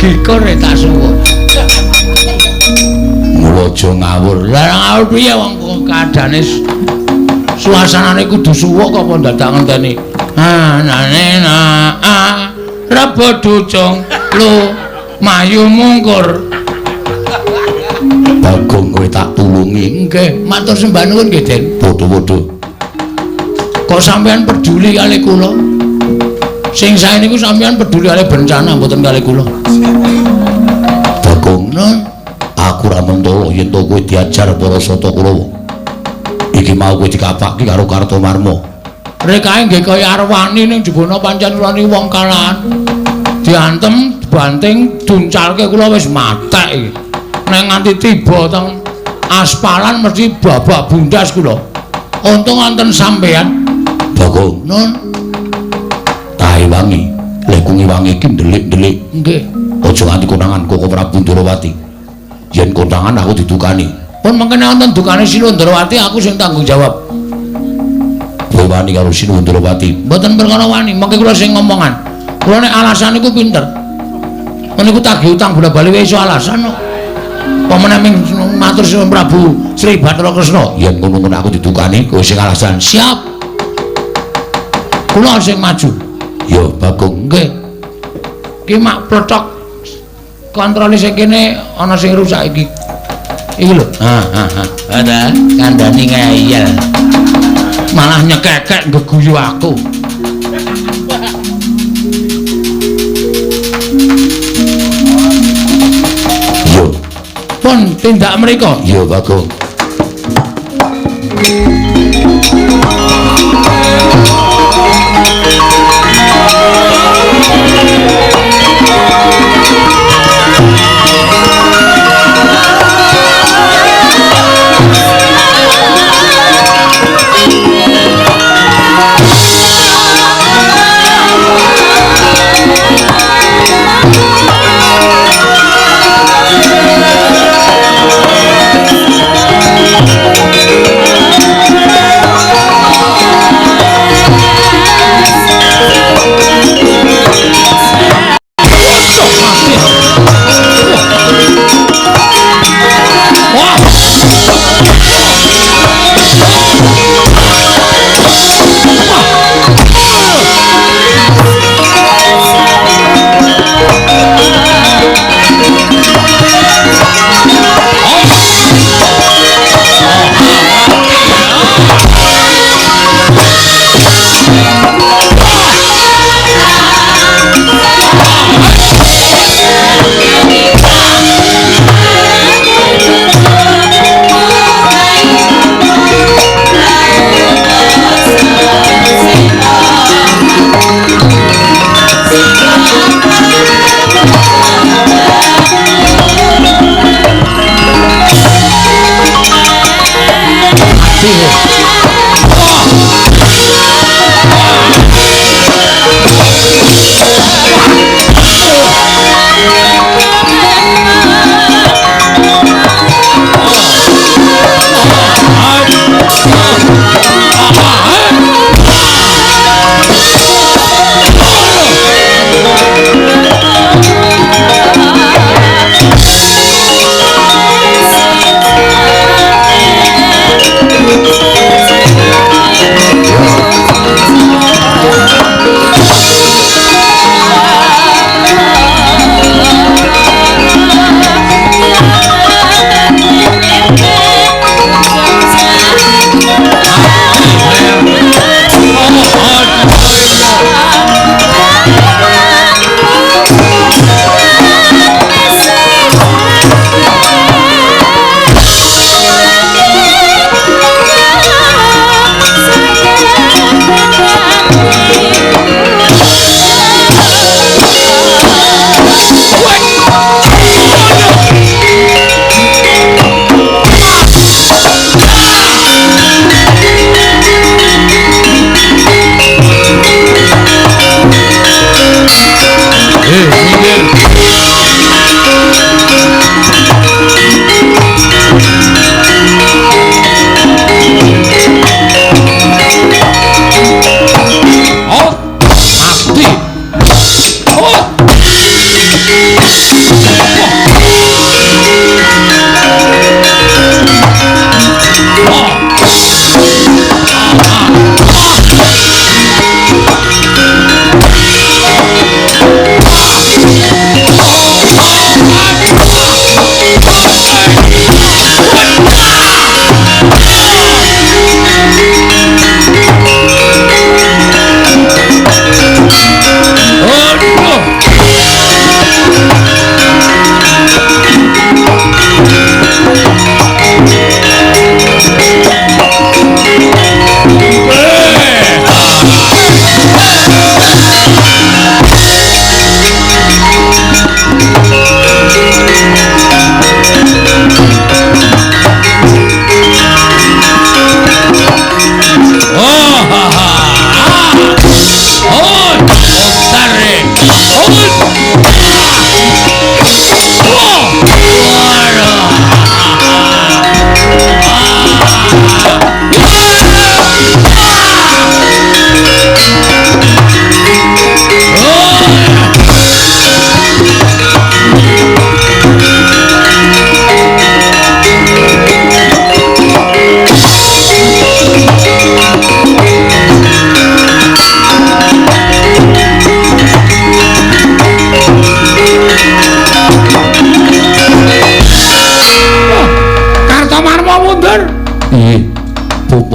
dikur tak suwuk. Mula aja ngawur. Lah ngawur piye wong kadane suasanane kudu suwuk kok apa dadak ngenteni. Rebo ducung lu mayu mungkur. Bagong kowe tak tulungi. Nggih, matur sembah nuwun nggih, Den. Padha-padha. Kok sampean peduli kali kula? Sing sae niku sampean peduli kali bencana mboten kali kula. Bagong, nun, aku ra mentolo yen to kowe diajar para sata Kurawa. Iki mau kowe dikapaki karo Kartomarma. Rekae nggih kaya arwani ning jebana pancen kula niki wong kalahan. Diantem, banting, duncalke kula wis matek iki. Nek nganti tiba teng aspalan mesti babak bundas kula. Untung wonten sampean. Bagong, nun. Tahe wangi. Lek kuwi wangi iki ndelik-ndelik. Nggih. Aja nganti konangan Koko Prabu Ndrawati. Yen konangan aku didukani. Pun mengkene wonten dukane Sinu Ndrawati aku sing tanggung jawab. Kowe wani karo Sinu Ndrawati. Mboten perkara wani, mengke kula sing ngomongan. Kula nek alasan niku pinter. Meniku tagih utang bola-bali wae iso alasan kok. Pamane ming matur Sinu Prabu Sri Bathara Kresna. Yen ngono-ngono aku didukani, kowe sing alasan. Siap. Kula sing maju. Ya Bagong nggih. Ki mak plothok kontrole sing kene ana sing rusak iki. Iki lho. Ada kandhani ngeyel. Malah nyekekek geguyu aku. Yo. Pun tindak mriko. Yo Bagong.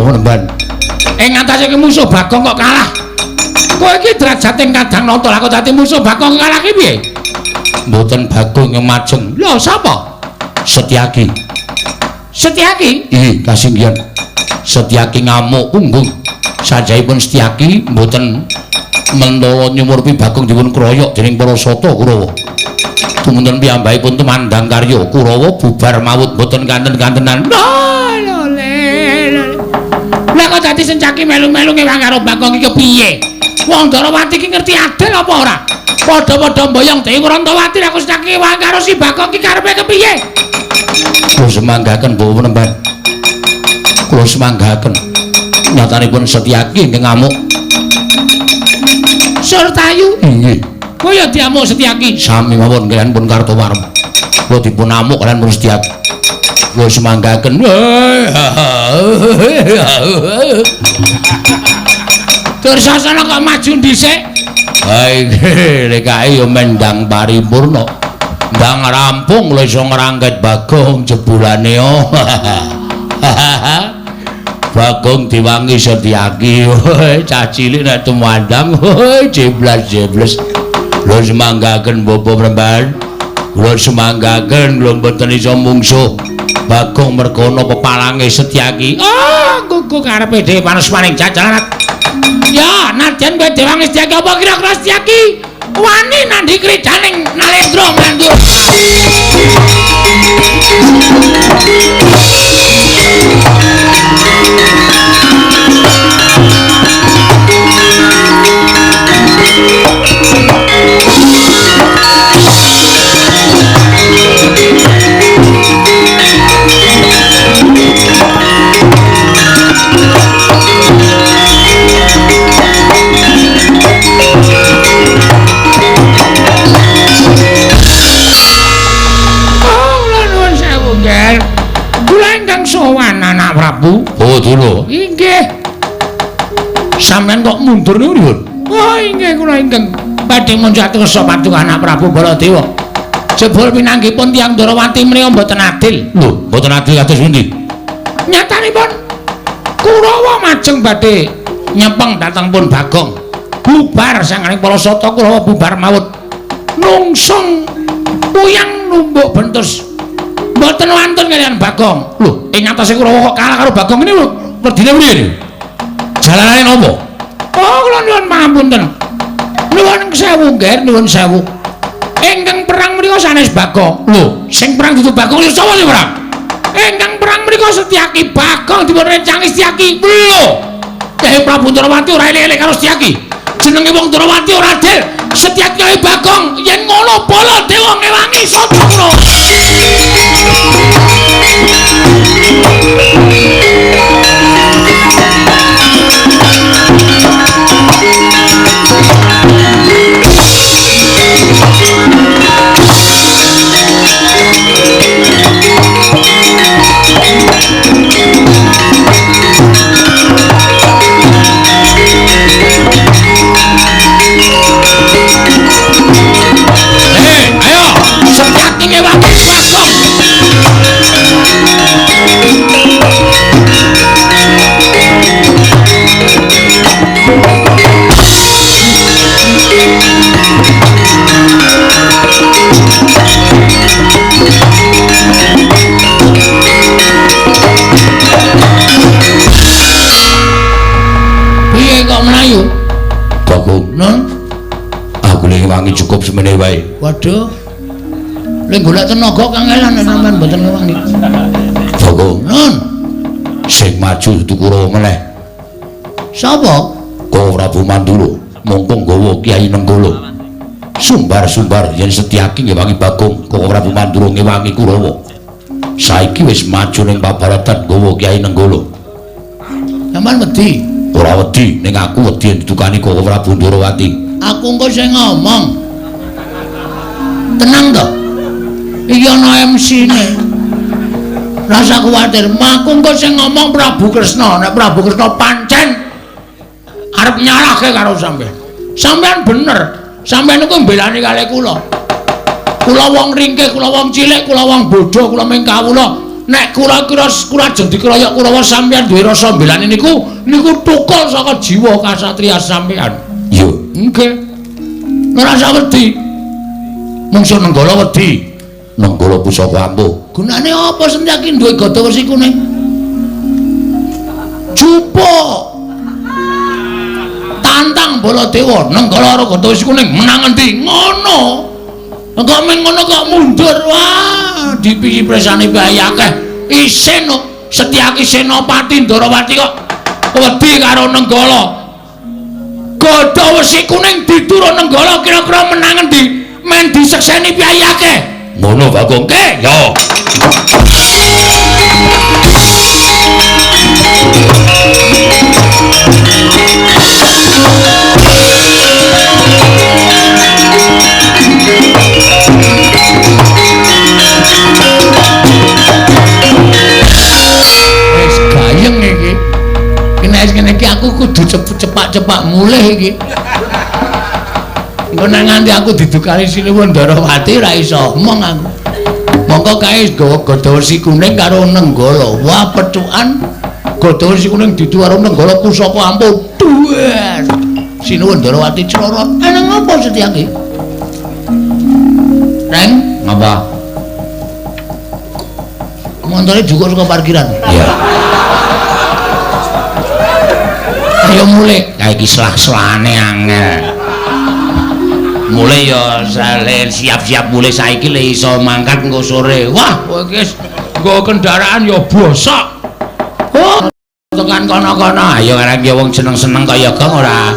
penemban. Ing ngatasé musuh Bagong kok kalah. Kowe iki derajate kadang nata lah kok dadi musuh Bagong kalah ki piye? Mboten Bagong yang majeng. Lho sapa? Setyaki. Setyaki? Iya, kasinggihan. Setyaki ngamuk unggung. Sajaipun Setyaki mboten mentala nyumurpi Bagong dipun kroyok dening para sata Kurawa. Tumunten piyambakipun tumandang karya Kurawa bubar mawut mboten kanten-kantenan. Lho lah kok dadi Setyaki melu-melu ngewang karo Bagong iki piye? Wong Darawati iki ngerti adil apa ora? Padha-padha mboyong Dewi Wrantawati aku Setyaki ngewang karo si Bagong iki karepe kepiye? Kula semanggaken Bawa Penemban. Kula semanggaken. Nyatanipun Setyaki nggih ngamuk. Surtayu? Nggih. Kaya diamuk Setyaki. Sami mawon kaliyan pun Kartowarma. Kula dipun amuk kaliyan pun Setyaki. Kula semanggaken. Tur sasana kok maju dhisik. Ha iki lek kae yo mendang paripurna. Ndang rampung lho iso ngrangket Bagong jebulane yo. Bagong diwangi Setyaki. Cah cilik nek tumandang jeblas-jebles. Lho semanggaken Bapak Penemban. Kula semanggaken kula mboten iso mungsuh Bagong merkono pepalange Setyaki. Kuku karepe dhewe panes maning jajaran. Ya, nadyan kowe diwangi Setyaki apa kira-kira Setyaki wani nandhi kridaning Nalendra mandur. Sowan anak Prabu. Oh, dulu. Inggih. Sampeyan kok mundur niku pripun? Oh, inggih kula ingkang badhe muncatursa paduka anak Prabu Baladewa. Jebul pinanggipun tiyang Darawati menika mboten adil. Lho, mboten adil kados pundi? Nyatanipun Kurawa majeng badhe nyepeng dhateng pun Bagong. Bubar sanganing para sata Kurawa bubar mawut. Nungsung puyang numbuk bentus. Mboten wantun kaliyan Bagong. Lho, ing atase Kurawa kok kalah karo Bagong ini lho. Wedine priye? Jalanane napa? Oh, kula nyuwun pangapunten. Nuwun sewu, nggih, nuwun sewu. Ingkang perang mriku sanes Bagong. Lho, sing perang dudu Bagong lho sapa sing perang? Ingkang perang mriku Setyaki. Bagong dipun rencangi Setyaki. Lho. Kyai Prabu Darawati ora elek-elek karo Setyaki. Jenenge wong Darawati ora adil. Setyaki kaya Bagong yen ngono Baladewa ngewangi Sadapura. Wangi cukup semene wae. Waduh. Lek golek tenaga kangelan sampean mboten ngewangi. Bagong, nun. Sing maju dudu Kurawa meneh. Sapa? Kowe Prabu Mandura, mongko nggawa Kyai Nenggala. Sumbar-sumbar yen Setyaki ngewangi Bagong, Kowe Prabu Mandura ngewangi Kurawa. Saiki wis maju ning pabaratan nggawa Kyai Nenggala. Sampeyan wedi? Ora wedi, ning aku wedi didukani Kowe Prabu Darawati. Aku engko sing ngomong. Tenang to. Iki ana MC-ne. Rasa kuwatir, aku engko sing ngomong Prabu Kresna. Nek Prabu Kresna pancen arep nyalahke karo sampean. Sampean bener. Sampean iku mbelani kalih kula. Kula wong ringkih, kula wong cilik, kula wong bodho, kula ming kawula. nek kula ajeng dikeroyok Kurawa sampeyan duwe rasa mbelani niku tukul saka jiwa kasatriya sampeyan. Yo, nggih. Ora usah wedi. Mungsuh Nenggala wedi. Nenggala pusaka ampuh. Gunane apa Setyaki duwe gada wesi kuning? Jupuk. Tantang Baladewa, Nenggala karo gada wesi kuning menang endi? Ngono. Engko men ngono kok mundur. Wah, dipiyi presane bae akeh. Isin Setyaki Senopati Ndarawati kok wedi karo Nenggala. Gada wesi kuning diturun Nenggala kira-kira menang endi? Men disekseni piye akeh. Ngono Bagong ke? Yo. Wis gayeng iki. Kene iki aku kudu cepak-cepak mulih iki. Engko nang nganti aku didukani Sinuwun Ndarawati ra iso omong aku. Monggo kae gawa gada wesi kuning karo Nenggala. Wah, pecukan gada wesi kuning ditu karo Nenggala pusaka ampuh. Dues. Sinuwun Ndarawati clorot. Eneng apa Setyaki? Reng, ngapa? Montore juga saka parkiran. Iya. Ayo mulih, kae iki selah-selane angel. Mulai ya siap-siap mulai saiki le iso mangkat engko sore. Wah, kowe iki nggo kendaraan ya bosok. Oh, tekan kono-kono. Ayo arek ya wong seneng-seneng kaya gong ora.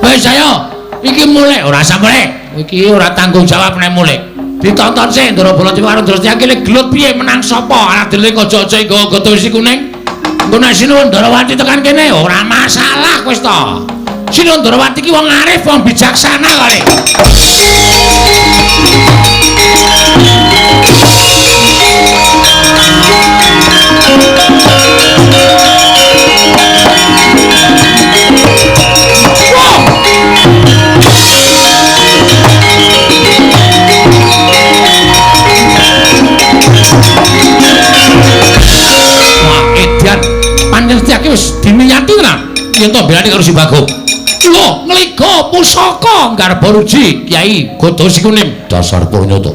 Wis ayo, iki mulai ora usah mulai. Iki ora tanggung jawab nek mulai. Ditonton sik Ndara Baladewa karo Ndara Setyaki le gelut piye menang sapa? Anak dhewe aja-aja nggo gada wesi kuning. Engko nek Sinuwun Ndarawati tekan kene ora masalah wis to. Sinuwun Ndarawati ki wong arif, wong bijaksana kali. Wah, edan pancen Setyaki wis diniyati tenan yen to belani karo si Bagong. Lho, ngliga pusaka Garba Ruji Kyai Gada Wesi Kuning. Dasar Purnyata.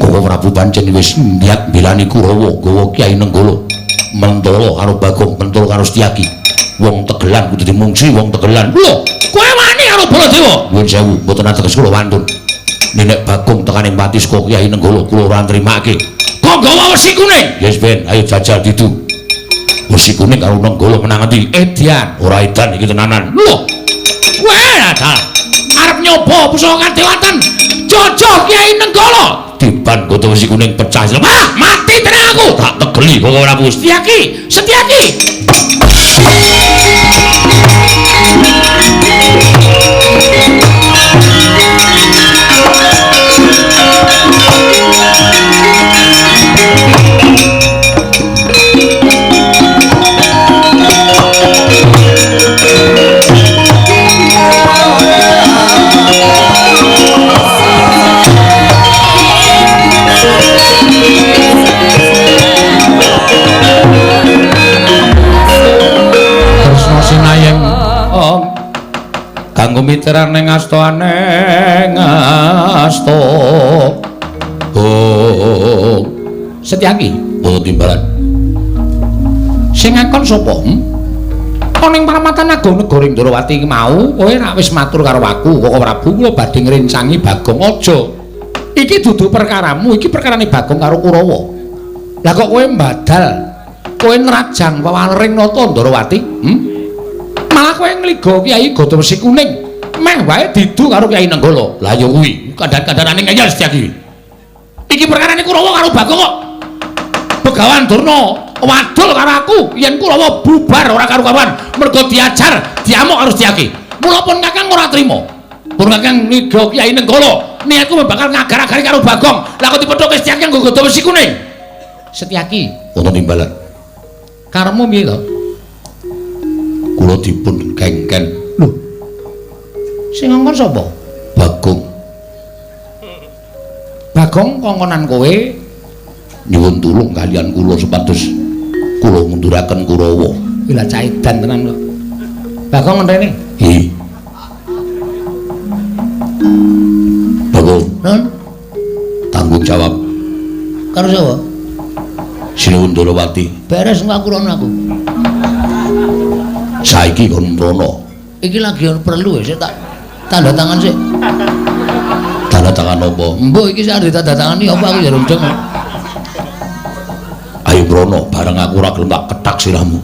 Kula Prabu pancen wis niat belani Kurawa gawa Kyai Nenggala. Mentala karo Bagong, mentala karo Setyaki. Wong Tegelan kudu dimungsi wong Tegelan. Lho, kowe wani karo Baladewa? Nuwun sewu, mboten ateges kula wantun. Nenek Bagong tekane mati saka Kyai Nenggala kula ora nrimake. Kok gawa wesi kuning? Yes, Ben, ayo jajal ditu. Wesi kuning karo Nenggala menang endi? Edian, ora edan iki tenanan. Lho. Kowe adal arep nyoba pusaka kadewatan Jaja Kyai Nenggala. Diban gada wesi kuning pecah. Wah, mati tenan aku. Tak tegeli kok ora Setyaki. Setyaki. Kanggo miteran ning asta aneng asta. Oh. Setyaki, boten timbalan. Sing ngakon sapa? Ana ning Paramatan Agung Negara Ndarawati iki mau, kowe rak wis matur karo aku, Koko Prabu kula badhe ngrencangi Bagong aja. Iki dudu perkaramu, iki perkarane Bagong karo Kurawa. Lah kok kowe mbadal? Kowe nrajang wewaring nata Ndarawati? Malah kowe ngliga Kyai Gada Wesi Kuning. Meh wae didu karo Kyai Nenggala. Lah ya kuwi, kandan-kandanane ngeyel Setyaki. Iki perkarane Kurawa karo Bagong kok. Begawan Durna wadul karo aku yen Kurawa bubar ora karu-karuan mergo diajar, diamuk karo Setyaki. Mula pun Kakang ora trima. Pun Kakang ngliga Kyai Nenggala, niatku bakal ngagar-agari karo Bagong. Lah kok dipethoke Setyaki nggo Gada Wesi Kuning. Setyaki, wonten timbalan. Karemu piye to? Kula dipun kengken. Lho. Sing ngongkon sapa? Bagong. Bagong kongkonan kowe nyuwun tulung kalian kula supados kula ngunduraken Kurawa. Lha cah edan tenan kok. Bagong ngenteni. Nggih. Bagong. Nun. Tanggung jawab. Karo sapa? Sinuwun Ndorowati. Beres ngakurono aku. Saiki kon mrono. Iki lagi perlu sik tak tanda tangan sik. Tanda tangan apa? Mbok iki sik arep tanda tangani apa aku ya rundeng. Ayo mrono bareng aku ora gelem tak ketak sirahmu.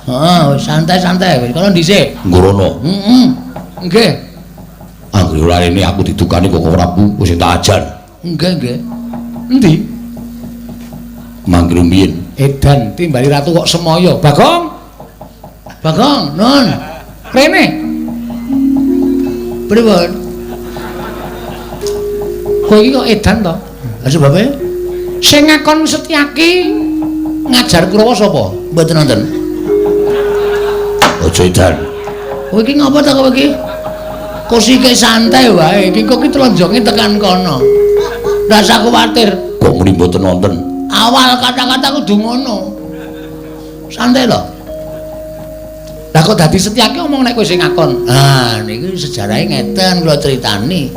Heeh, wis santai-santai wis kono dhisik. Ngrono. Heeh. Nggih. Anggere ora rene aku didukani kok Prabu wis tak ajar. Nggih, nggih. Endi? Mangkene mbiyen. Edan timbali ratu kok semoyo. Bagong. Bagong, Nun. Rene. Pripun? Kowe iki kok edan to? Lah sebabe sing ngakon Setyaki ngajar Kurawa sapa? Mboten wonten. Aja edan. Kowe iki ngapa ta kowe iki? Kosike santai wae. Iki kok ki tlonjonge tekan kono. Ndak usah kuwatir. Kok muni mboten wonten? Awal kata-kata kudu ngono. Santai lho. Lah kok dadi Setyaki omong nek kowe sing ngakon. Ah, niki sejarahe ngeten kula critani.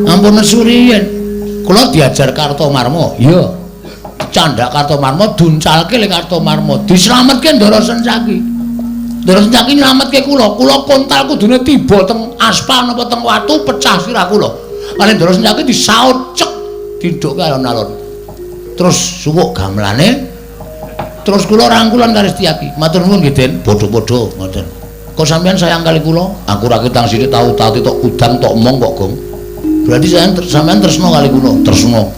Ampun nesuriyen. Kula diajar Kartomarma. Iya. Candak Kartomarma duncalke ling Kartomarma. Dislametke Ndara Setyaki. Ndara Setyaki nylametke kula. Kula kontal kudune tiba teng aspal napa teng watu pecah sirah kula. Kali Ndara Setyaki disaut cek dinduk alon-alon. Terus suwuk gamelane. Terus kula rangkulan karo Setyaki. Matur nuwun nggih, Den. Padha-padha ngoten. Kok sampean sayang kali kula? Aku ra ketang sithik tau tok udang tok omong kok, Gong. Berarti sampean tresno kali kula, tresno.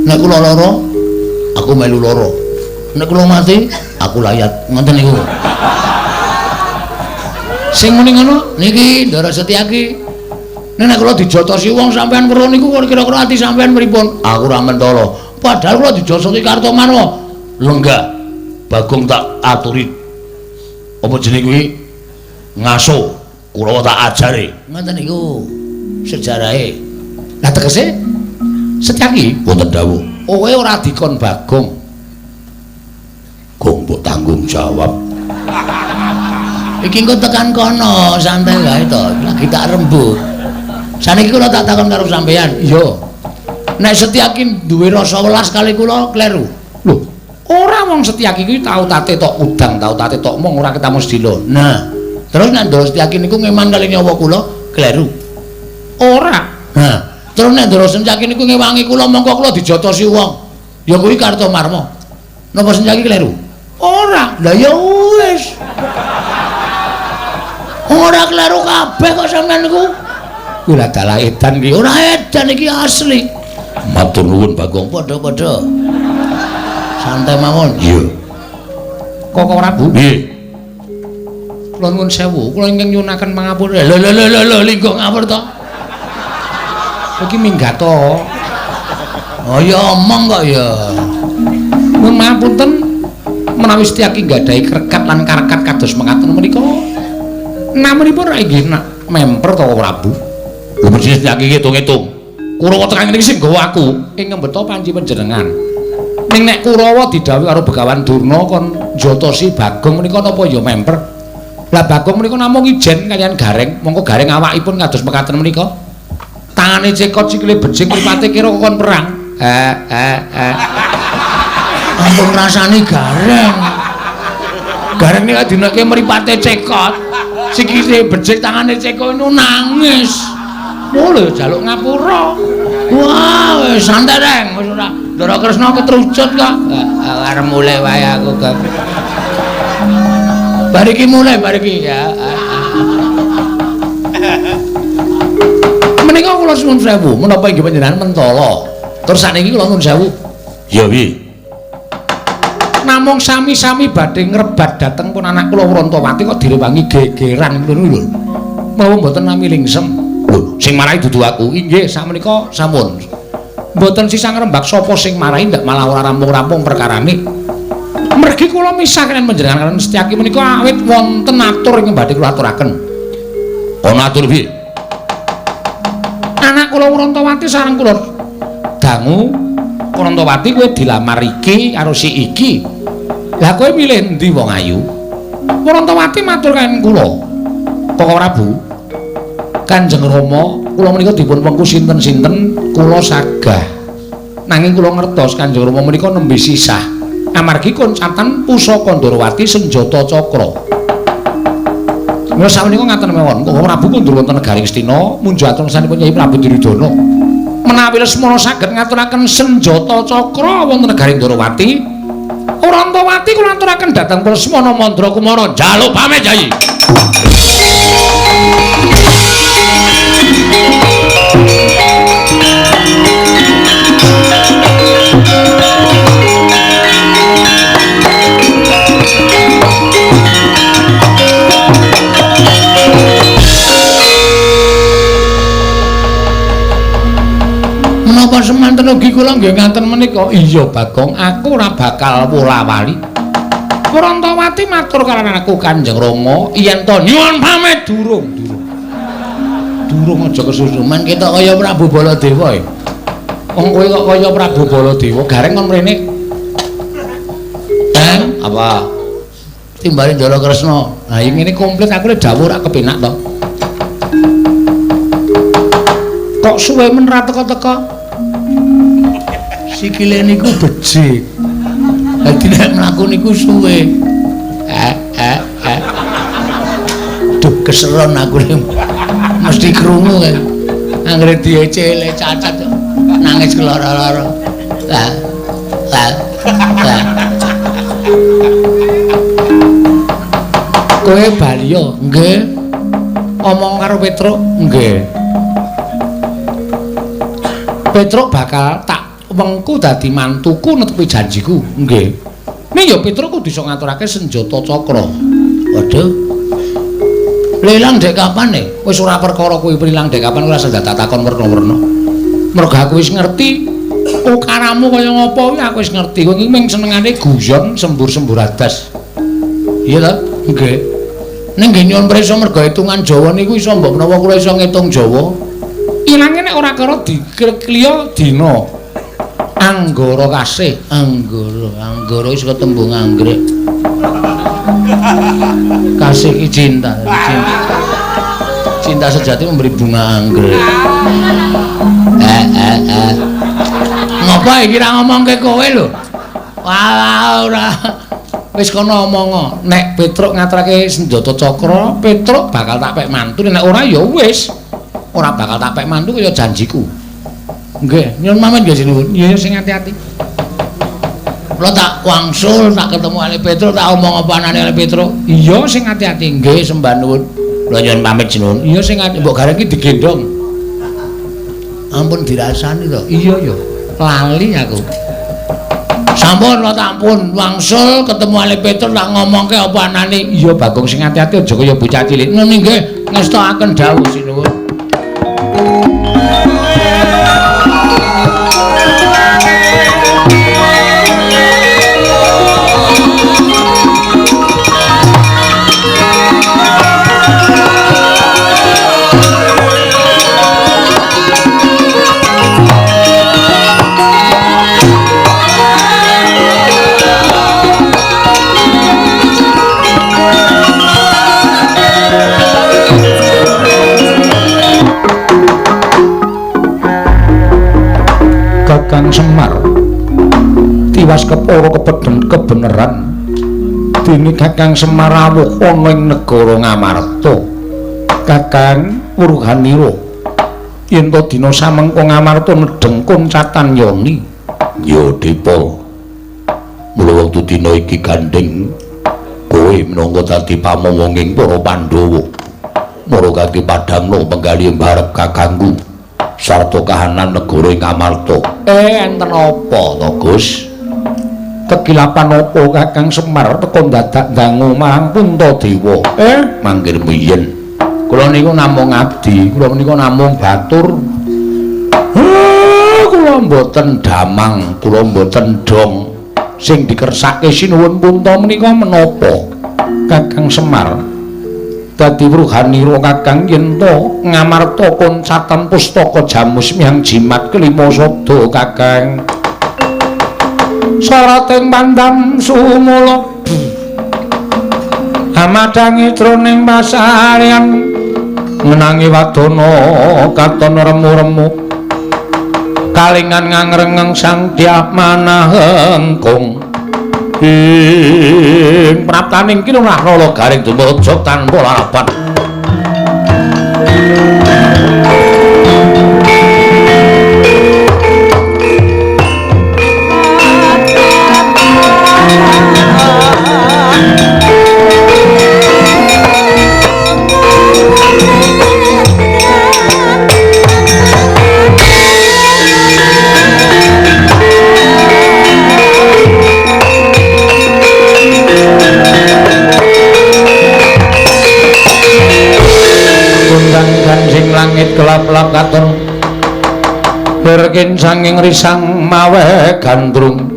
Nek kula lara, aku melu lara. Nek kula mati, aku layat. Ngoten niku. Sing muni ngono niki Ndara Setyaki. Nek kula dijotosi wong sampean weruh niku kira-kira ati sampean pripun? Aku ra mentala. Padahal kula dijotosi Kartomarma. Lenggah. Bagong tak aturi. Apa jeneng kuwi? Ngaso. Kurawa tak ajari. Ngoten niku sejarahe. Lah tegese Setyaki Wonten dawuh. kowe ora dikon Bagong. Gong mbok tanggung jawab. Iki engko tekan kono, santai wae to. Lagi tak rembug. Saniki kula tak takon karo sampean. Iya. Nek Setyaki duwe rasa welas kali kula kleru. Lho, ora wong Setyaki kuwi tau tate tok udang, tau tate tok mong ora ketemu sedilo. Nah, terus nek Ndara Setyaki niku ngeman kali nyawa kula kleru. Ora. Nah, terus nek Ndara Setyaki niku ngewangi kula mongko kula dijotosi wong. Ya kuwi Kartomarma. Napa Setyaki kleru? Ora. Lah ya wis. Ora kleru kabeh kok sampean niku. Kuwi lha dalah edan iki. Ora edan iki asli. Matur nuwun Bagong. Padha-padha. Santai mawon. Iya. Kok Prabu? Nggih. Kula nuwun sewu, kula ingkang nyuwunaken pangapura. Lho linggo ngapur to. Iki minggat to. Oh ya omong kok ya. Nuwun mapunten menawi Setyaki nggadahi krekat lan karakat kados mekaten menika. Namunipun ra inggih memper to Prabu. Lho mesti Setyaki ngitung-ngitung. Kurawa tekan iki sing gawa aku ing ngembeta panci panjenengan. Ning nek Kurawa didhawuhi karo Begawan Durna kon njotosi Bagong menika napa ya memper. Lah Bagong menika namung ijen kaliyan Gareng, mongko Gareng awakipun kados mekaten menika. Tangane cekot sikile bejing mripate kira kon perang. Ampun rasane Gareng. Gareng nek dinake mripate cekot, sikile bejing tangane cekot itu nangis. Lho jaluk ngapura. Wah, wis santai Reng, wis ora Ndara Kresna ketrucut kok. Arep mulai wae aku kok. Bariki mulai bariki ya. Menika kula suwun sewu, menapa inggih panjenengan mentala. Terus sakniki kula nuwun sewu. Ya piye? Namung sami-sami badhe ngrebat dhateng pun anak kula Wrantawati kok direwangi gegeran ngono lho. Menawa mboten nami lingsem. Lho, sing marahi dudu aku. Inggih, sakmenika sampun. Mboten sisa ngrembak sapa sing marahi ndak malah ora rampung-rampung perkarane. Mergi kula misah kalian panjenengan kalian Setyaki menika awit wonten atur ing badhe kula aturaken. Ana atur piye? Anak kula Wrantawati sareng kula dangu Rantawati kowe dilamar iki karo si iki. Lah kowe milih endi wong ayu? Rantawati matur kan kula. Koko Prabu. Kanjeng Rama, kula menika dipun wengku sinten-sinten kula sagah. Nanging kula ngertos Kanjeng Rama menika nembe sisah. Amargi koncatan pusaka Ndarawati senjata cakra. Mula sawenika ngaten mawon, Koko Prabu kundur wonten negari Ngastina, munjuk atur sanipun Nyai Prabu Duryudana. Menawi Lesmana saged ngaturaken senjata cakra wonten negari Ndarawati, Rantawati kula aturaken dhateng Lesmana Mandra Kumara njaluk pamit Yai. Menapa semanten ugi kula nggih ngaten menika? Iya Bagong, aku ora bakal wola-wali. Rantawati matur kaliyan aku Kanjeng Rama, yen to nyuwun pamit durung. Durung aja kesusuman ketok kaya Prabu Baladewa. Wong kowe kok kaya Prabu Baladewa, gareng kon mrene. Apa? Timbali Ndara Kresna. Lah iki ngene komplit aku le dawuh ora kepenak to. Kok suwe men ra teka-teka? Sikile niku becik. Dadi nek mlaku niku suwe. Duh keseron aku mesti krungu kan. Anggere diecele cacat nangis keloro-loro. Lah. Kowe bali yo, nggih. Omong karo Petruk, nggih. Petruk bakal tak wengku dadi mantuku netepi janjiku, nggih. Ning ya Petruk kudu iso ngaturake senjata cakra. Waduh. Lelang dek kapan wis ora perkara kuwi prilang dek kapan ora usah takon werna-werna. Mergo aku wis ngerti ukaramu kaya ngapa kuwi aku wis ngerti. Kowe iki mung senengane guyon sembur-sembur adas. Iya ta? Nggih. Ning nggih nyuwun prisa mergo hitungan Jawa niku iso mbok menawa kula iso ngitung Jawa. Ilange nek ora karo dikliya dina. Anggara kasih, anggara wis ketembung anggrek. Kasih iki cinta. Cinta sejati memberi bunga anggrek. Ngapa iki ra ngomongke kowe lho? Ora. Wis kono omong. Nek Petruk ngaturake senjata cakra, Petruk bakal tak pek mantu. Nek ora ya wis. Ora bakal tak pek mantu kaya janjiku. Nggih, nyuwun pamit nggih sinuwun. Iya sing ati-ati. Kula tak wangsul, tak ketemu Ali Petruk, tak omong apa anane Ali Petruk. Iya sing ati-ati. Nggih, sembah nuwun. Kula nyuwun pamit sinuwun. Iya sing ati, mbok gareng iki digendong. Ampun dirasani to. Iya ya. Lali aku. Sampun kula tak ampun wangsul ketemu Ali Petruk tak ngomongke apa anane. Iya Bagong sing ati-ati aja kaya bocah cilik. Nggih nggih, ngestakaken dawuh sinuwun. Kakang Semar tiwas kepara kebeneran dene Kakang Semar rawuh ana ing negara Ngamarta. Kakang Wurhanira yen to dina samengko Ngamarta nedheng koncatan Yoni. Ya Depa, mula wektu dina iki gandeng kowe minangka dadi pamomonging para Pandhawa marang padhangna penggali mbarep kakangku sarta kahanan negara ing Ngamarta. Enten apa to, Gus? Kekilapan apa Kakang Semar teka dadak dangu marang Puntadewa? Mangkir mbiyen kula niku namung abdi, kula menika namung batur. Kula mboten damang, kula mboten dong. Sing dikersake sinuwun Punta menika menapa? Kakang Semar dadi Wurhanira Kakang yen to Ngamarta koncatan pustaka Jamus mihang jimat kelima sada Kakang. soroting pandam sumula amadangi troning pasarean menangi wadana katon remu-remu kalingan ngangrengeng sang Dyah Manahengkung ing praptaning kinurah rala garing dumaja tanpa lalapan Gansing langit kelap-lap katon berkin sanging risang mawe gandrung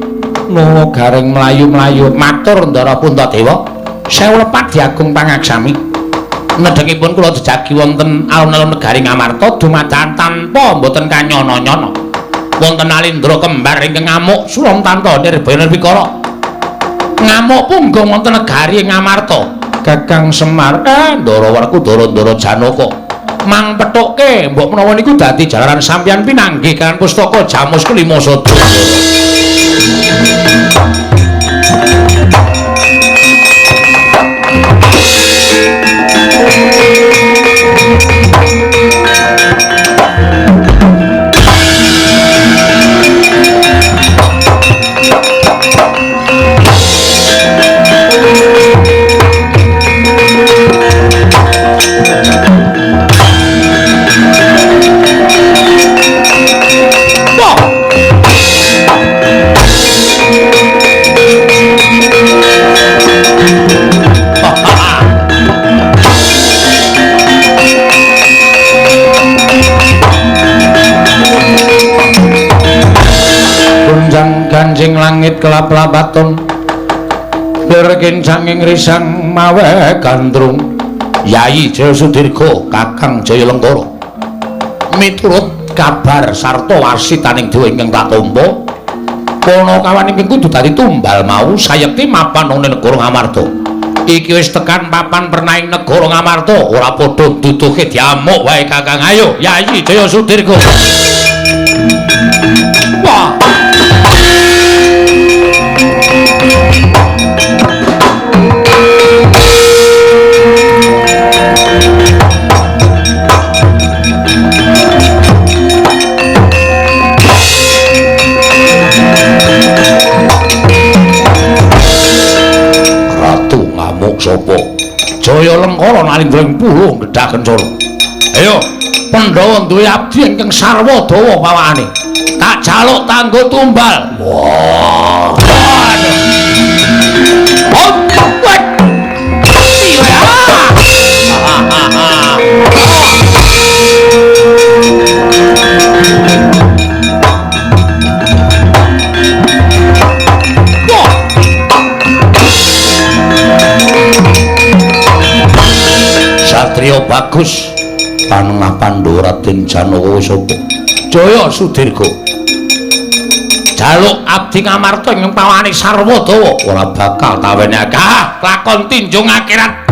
nuwun garing mlayu-mlayu matur Ndara Puntadewa sewu lepat diagung pangaksami nedhengipun kula jejagi wonten alun-alun negari Ngamarta dumadakan tanpa mboten kanyana-nyana wonten Alindra kembar ingkang ngamuk suram tanpa nirbaya nirwikara ngamuk punggung wonten negari Ngamarta Kakang Semar Ndara Werkudara Ndara Janaka mang pethuke mbok menawa niku dadi jalaran sampeyan pinanggih kan pustaka Jamus Kelima Sadaya. Gansing langit kelap-lapaton berkin sanging risang mawe gandrung Yayi Jaya Sudirga Kakang Jaya Lengkara miturut kabar sarta wasitaning dewa ingkang tak tampa Panakawan ingkang kudu dadi tumbal mau sayekti mapan ing negara Ngamarta iki wis tekan papan pernahing negara Ngamarta ora padha duduhe diamuk wae Kakang ayo Yayi Jaya Sudirga wah sapa Jaya Lengkara nalindring pulo gedhah kencana ayo Pandhawa duwe abdi ingkang sarwa dawa pawakane tak jaluk tanggo tumbal wah Satrio bagus panengah Pandhawa Raden Janaka sapa Jaya Sudirga jaluk abdi Ngamarta ing pawani sarwa dawa ora bakal tawenake lakon tinjung akhirat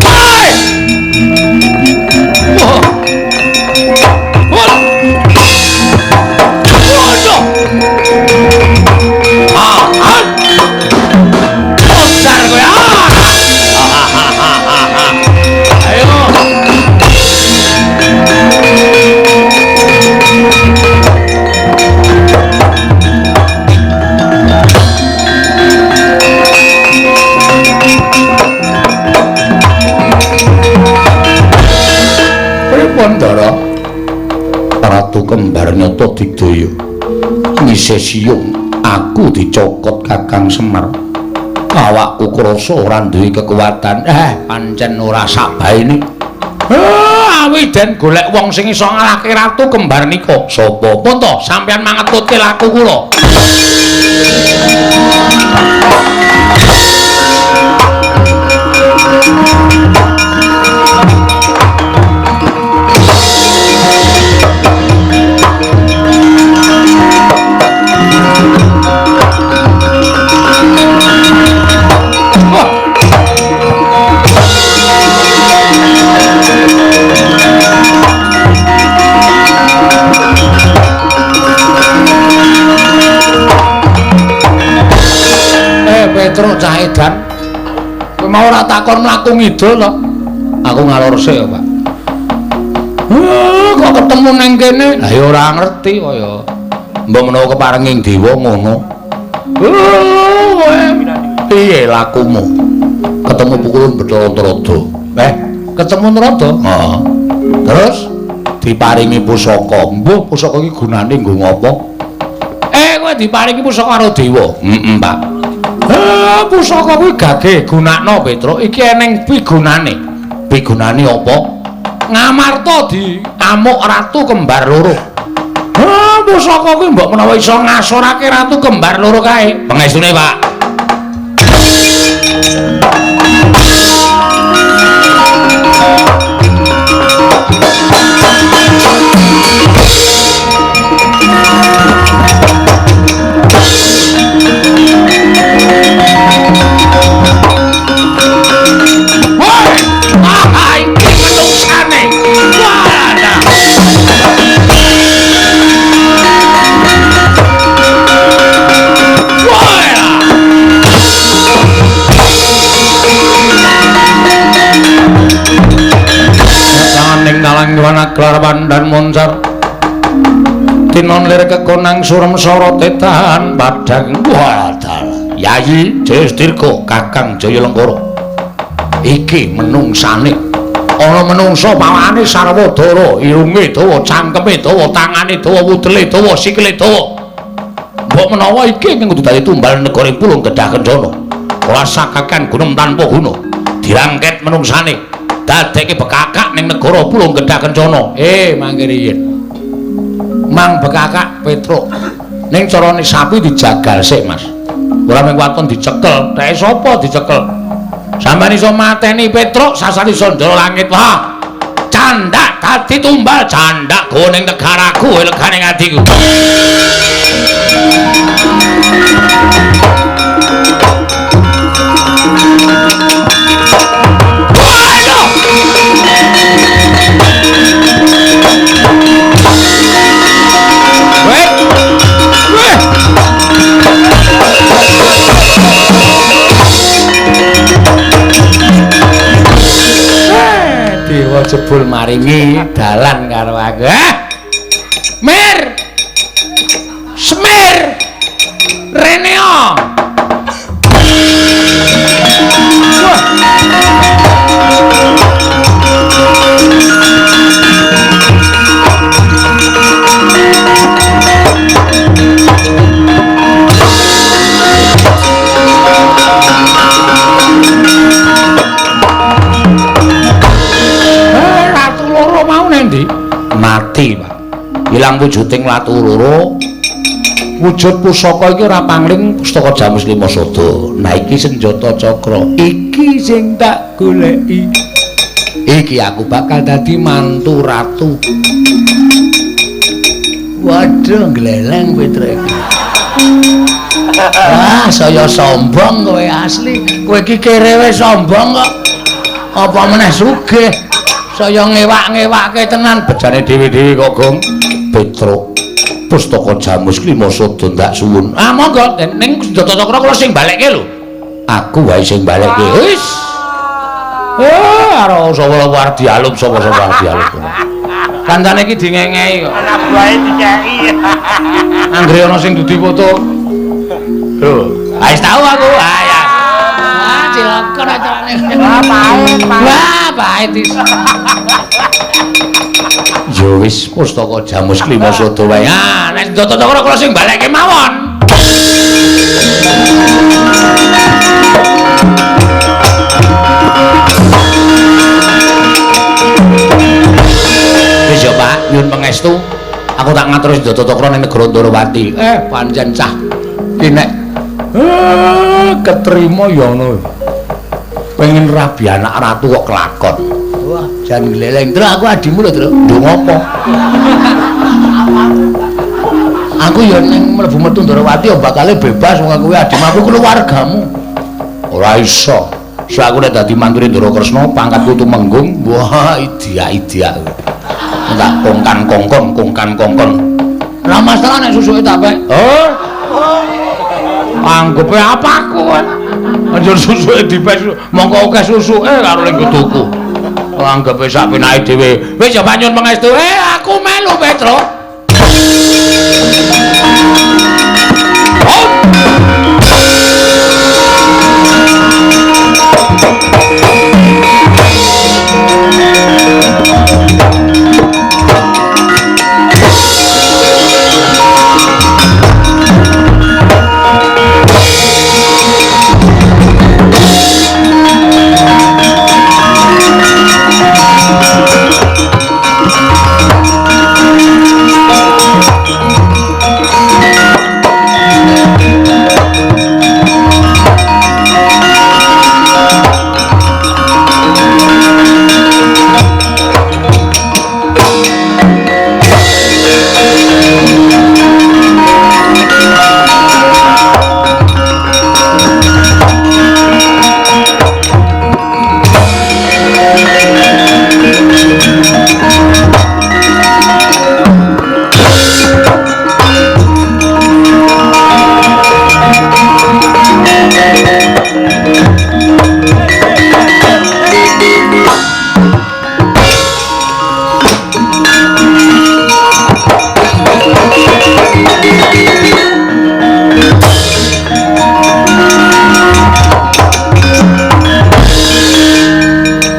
Ndara Ratu Kembar Nyata Digdaya ngisih siyung aku dicokot Kakang Semar awakku krasa ora duwe kekuatan pancen ora sabaene awiden golek wong sing iso ngalahke Ratu Kembar nika sapa pun to sampeyan mangetutke laku kula kon mlaku ngidul to. Aku ngalor sik, Pak. Kok ketemu nang kene? Lah ya ora ngerti kaya. Mbok menawa keparenging dewa ngono. Piye lakumu? Ketemu pukulun Bathara Antarada. Ketemu Narada? Heeh. Terus diparingi pusaka. Mbuh pusaka iki gunane nggo ngopo? Kowe diparingi pusaka karo dewa. Pak. Pusaka kuwi gage gunakno Petruk. Iki eneng pigunane. Pigunane apa? Ngamarta di amuk ratu kembar loro. Pusaka kuwi mbok menawa iso ngasorake ratu kembar loro kae. Pangestune, Pak. Wana gelar pandan moncar tinon lir kekonang surem soro tetahan padang wadal Yayi Jastirga Kakang Jayalengkara iki menungsane ana menungsa pawane sarwa dara irunge dawa cangkeme dawa tangane dawa wudele dawa sikile dawa mbok menawa iki kudu dadi tumbal negara Pulung Kedah Kencana ora sakakan gunung tanpa guna dirangket menungsane dadekke bekakak ning negara Pulung Kedah Kencana. Mangke riyen. Mang bekakak Petruk. Ning carane sapi dijagal sik, Mas. Ora mung waton dicekel, teke sapa dicekel? Sampeyan iso mateni Petruk sasari Sandara Langit. Wah. Candak dadi tumbal candak go ning negaraku legane atiku. Dewa jebul maringi dalan karo aku. Mir. Semir. Reneo. Mati, Pak. Ilang wujuding latu loro. Wujud pusaka iki ora pangling pustaka Jamus Lima Sada. Nah iki senjata cakra. Iki sing tak goleki. Iki aku bakal dadi mantu ratu. Waduh, gleleng Petruk. Wah, saya sombong kowe asli. Kowe iki kerewe sombong kok. Apa meneh sugih. Saya ngewak-ngewakke tenan bejane dhewe-dhewe kok, Gong. Petruk. Pustaka Jamus Lima Sada ndak suwun. Monggo ning senjata cakra kula sing balekke lho. Aku wae sing balekke. Wis. Karo sapa war dialuk sapa-sapa dialuk. Kancane iki dingengei kok. Anak wae diceki. Anggere ana sing dudi foto. Lho, wis tau aku. Ya. Cilaka acarane. Wah, pahit. Yo wis pustaka Jamus Lima Sada wae. Nek senjata cakra kula sing balekke mawon. Wis yo, Pak, nyuwun pangestu. Aku tak ngatur senjata cakra ning negara Ndarawati. Pancen cah ki nek ketrima ya ngono. Pengen rabi anak ratu kok kelakon. Wah, jan gleleng. Terus aku adimu lho, Tru. Ndung apa? Aku ya ning mlebu metu Ndarawati ya bakale bebas wong kuwi adimu aku keluargamu. Ora iso. So aku nek dadi mantune Ndrakresna pangkatku tumenggung. Wah, idia-idia. Tak kongkan-kongkon. Lah masalah nek susuke tak pek. Anggepe apa aku? Anjur susuke dipes mongko akeh susuke karo ning tuku. Anggepe sak penake dhewe. Wis ya panyun pangestu. Aku melu Petro.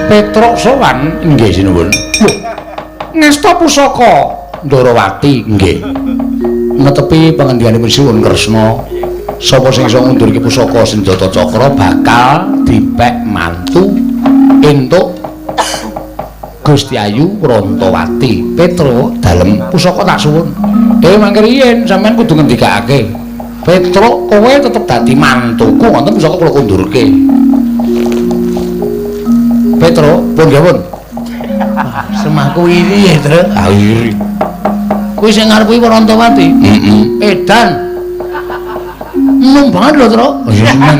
Petruk sowan nggih sinuwun. Ngesta pusaka Ndarawati nggih. Netepi pangendikaning Sinuwun Kresna, sapa sing iso ngundurke pusaka Senjata Cakra bakal dipek mantu entuk Gusti Ayu Rantawati. Petruk dalem pusaka tak suwun. Mangke riyen sampean kudu ngendikake. Petruk kowe tetep dadi mantuku wonten pusaka kula kundurke. Petro, pun nggih pun. Semahku iri ya, Tru. Ah iri. Kuwi sing ngarep kuwi Rantawati. Edan. Enom banget lho, Tru. Oh iya seneng.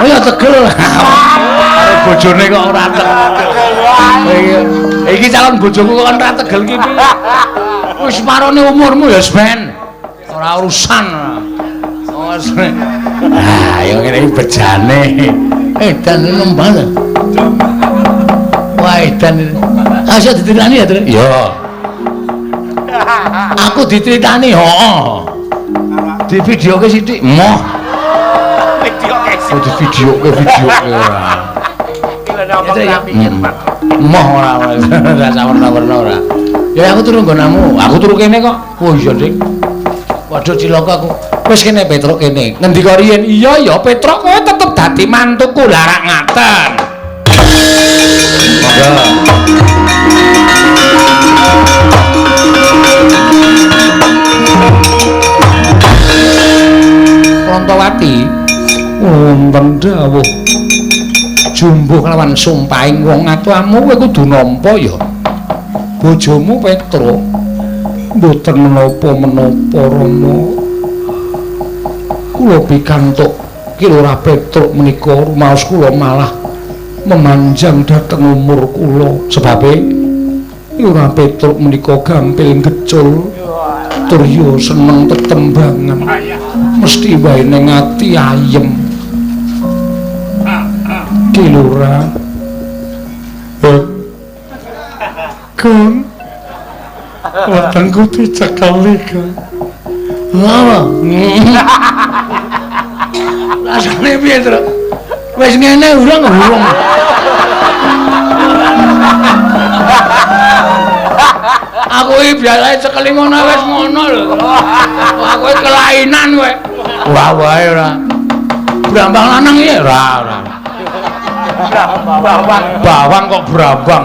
Oh ya tegel. Karo bojone kok ora tegel. Iki calon bojoku kok ora tegel iki piye? Wis marone umurmu ya, Ben. Ora urusan. Ah, ya ngene iki bejane. Edan enom banget. Wah, edan. Asal ditritani ya, Tru? Iya. Aku ditritani, heeh. Di videoke sithik, moh. Videoke sithik. Di videoke. Moh ora sawerna-werna ora. Ya aku turu nggonamu. Aku turu kene kok. Oh iya, Dik. Waduh cilaka aku. Wis kene Petruk kene. Ngendika riyen, "Iya ya Petruk kowe tetep dadi mantuku." Lah rak ngaten. Monggo. Rantawati wonten dawuh jumbuh kelawan sumpahing wong atuamu kowe kudu nampa ya. Bojomu Petruk mboten menapa-menapa Rama. Kula pikantuk Kilora Petruk menika rumaos kula malah memanjang dhateng umur kula sebabe Kilora Petruk menika gampil gecul tur yo seneng tetembangan mesti wae ning ati ayem. Kilora Kon wetengku dicekeli kan. Lha rasane piye, Tru? Wis ngene urung. Aku iki biasae cekeli ngono wis ngono lho. Aku iki kelainan kowe. Wah wae ora. Brambang lanang iki ora. Bawang kok brambang.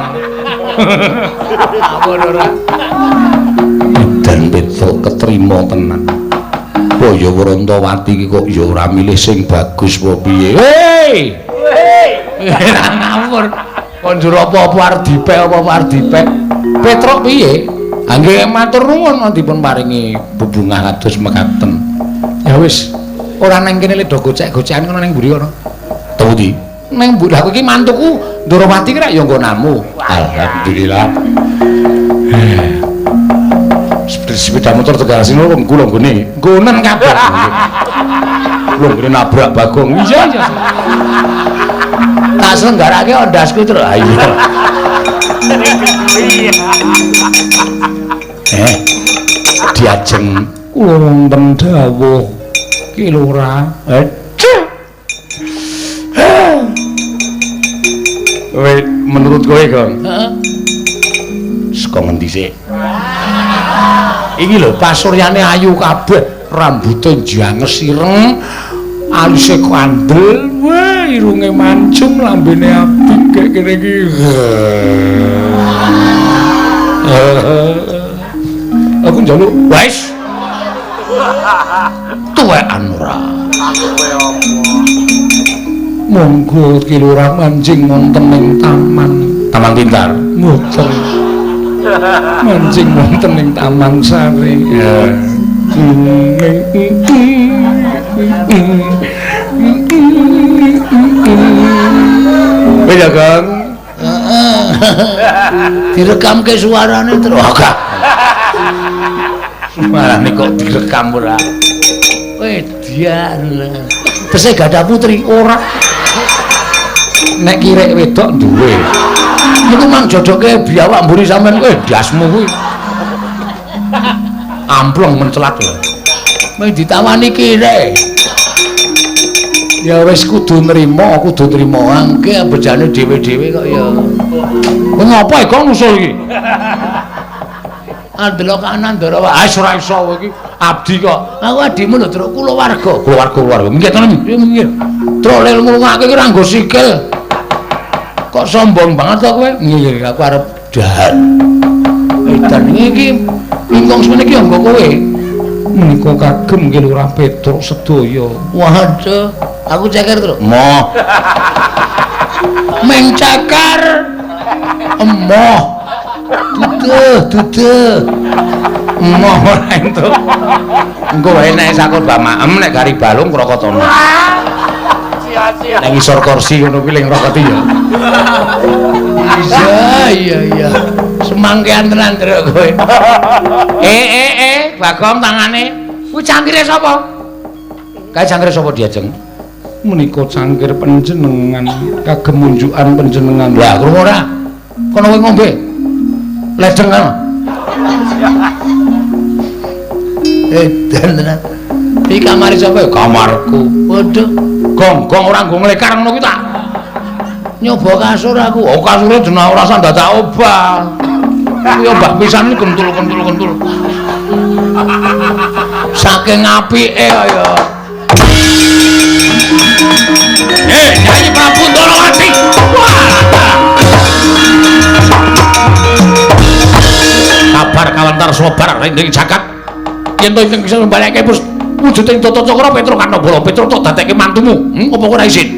Apa ora? Dan Petruk ketrima tenan. Boyo Rantawati iki kok ya ora milih sing bagus apa piye. Hei! Ngawur. Kon njur apa-apa arep dipek Petruk piye? Nggih matur nuwun dipun paringi bebungah kados mekaten. Ya wis, ora nang kene le do gocek-gocekan kono ning mburi kono. Tundi? Ning mburi. Lah iki mantuku Ndarawati ki rek ya nggonamu. Alhamdulillah. Sepeda motor tegal sing loro kula nggone. Nggonen kabeh. nyemplung kene nabrak Bagong. Iya. Tak selenggarake ondasku terus. Ha iya. Diajeng kula wonten dawuh Ki Lurah. Kowe menurut kowe, Gong? Heeh. Saka ngendi sik? Iki lho pasuryane ayu kabeh, rambute janges ireng, alise kandel, wah irunge mancung, lambene apik kaya kene iki. Aku njaluk Wes. Tuwekan ora. Monggo Ki Lurah mancing wonten ing taman. Taman Pintar. Mboten. Mancing wonten ing Taman Sari. Ya. Wis ya, Kang. Heeh. Direkamke suarane terus. Agak. Suarane kok direkam ora. Wedian. Tesih gadah putri ora. Nek kirek wedok duwe. Niku mang jodoke biawak mburi sampean kowe dasmu kuwi. Amplong mencelat lho. Mung ditawani kirek. Ya wis kudu nrimo. Angke bejane dhewe-dhewe kok ya. Kowe ngapa kok ngusul iki? Andelo kanan ndara wae. Ah ora iso kowe iki abdi kok. Aku adimu lho, Truk, kulawarga. Keluarga. Minggir to, minggir. Trolel ngrungake iki ra nggo sikil. Kok sombong banget kok kowe? Nggih, aku arep dahar. Edan iki ingkung semene iki nggo kowe. Menika kagem Ki Lurah Petruk sedaya. Waduh, aku ceker terus. Moh. Meng ceker. Emoh. Duduh. Moh ora entuk. Engko wae nek sakut bamaem nek gari balung krokotone. Nek ngisor kursi ngono kuwi ling rokoti ya. Iya. Semangkean tenan Truk kowe. Bagong tangane. Kuwi cangkire sapa? Kae cangkir sapa diajeng? Menika cangkir panjenengan kagem unjukan panjenengan. Lah, krungu ora? Kono kowe ngombe. Ledeng kan. Tenan. Iki kamar sapa? Kamarku. Waduh, Gong ora nggo nglekar ngono kuwi tak. nyoba kasur aku. Oh, kasure jeneng ora usah dadak obah. Kuwi obah pisan iki kentul. Saking apike kaya. Nyai Prabu Ndorowati. Kabar kawentar sobar rinding jagat. Yen to ingkang bisa mbaleke wujuding Tata Cakra Petruk Kanobala. Petruk tok dadekke mantumu. Apa ora izin?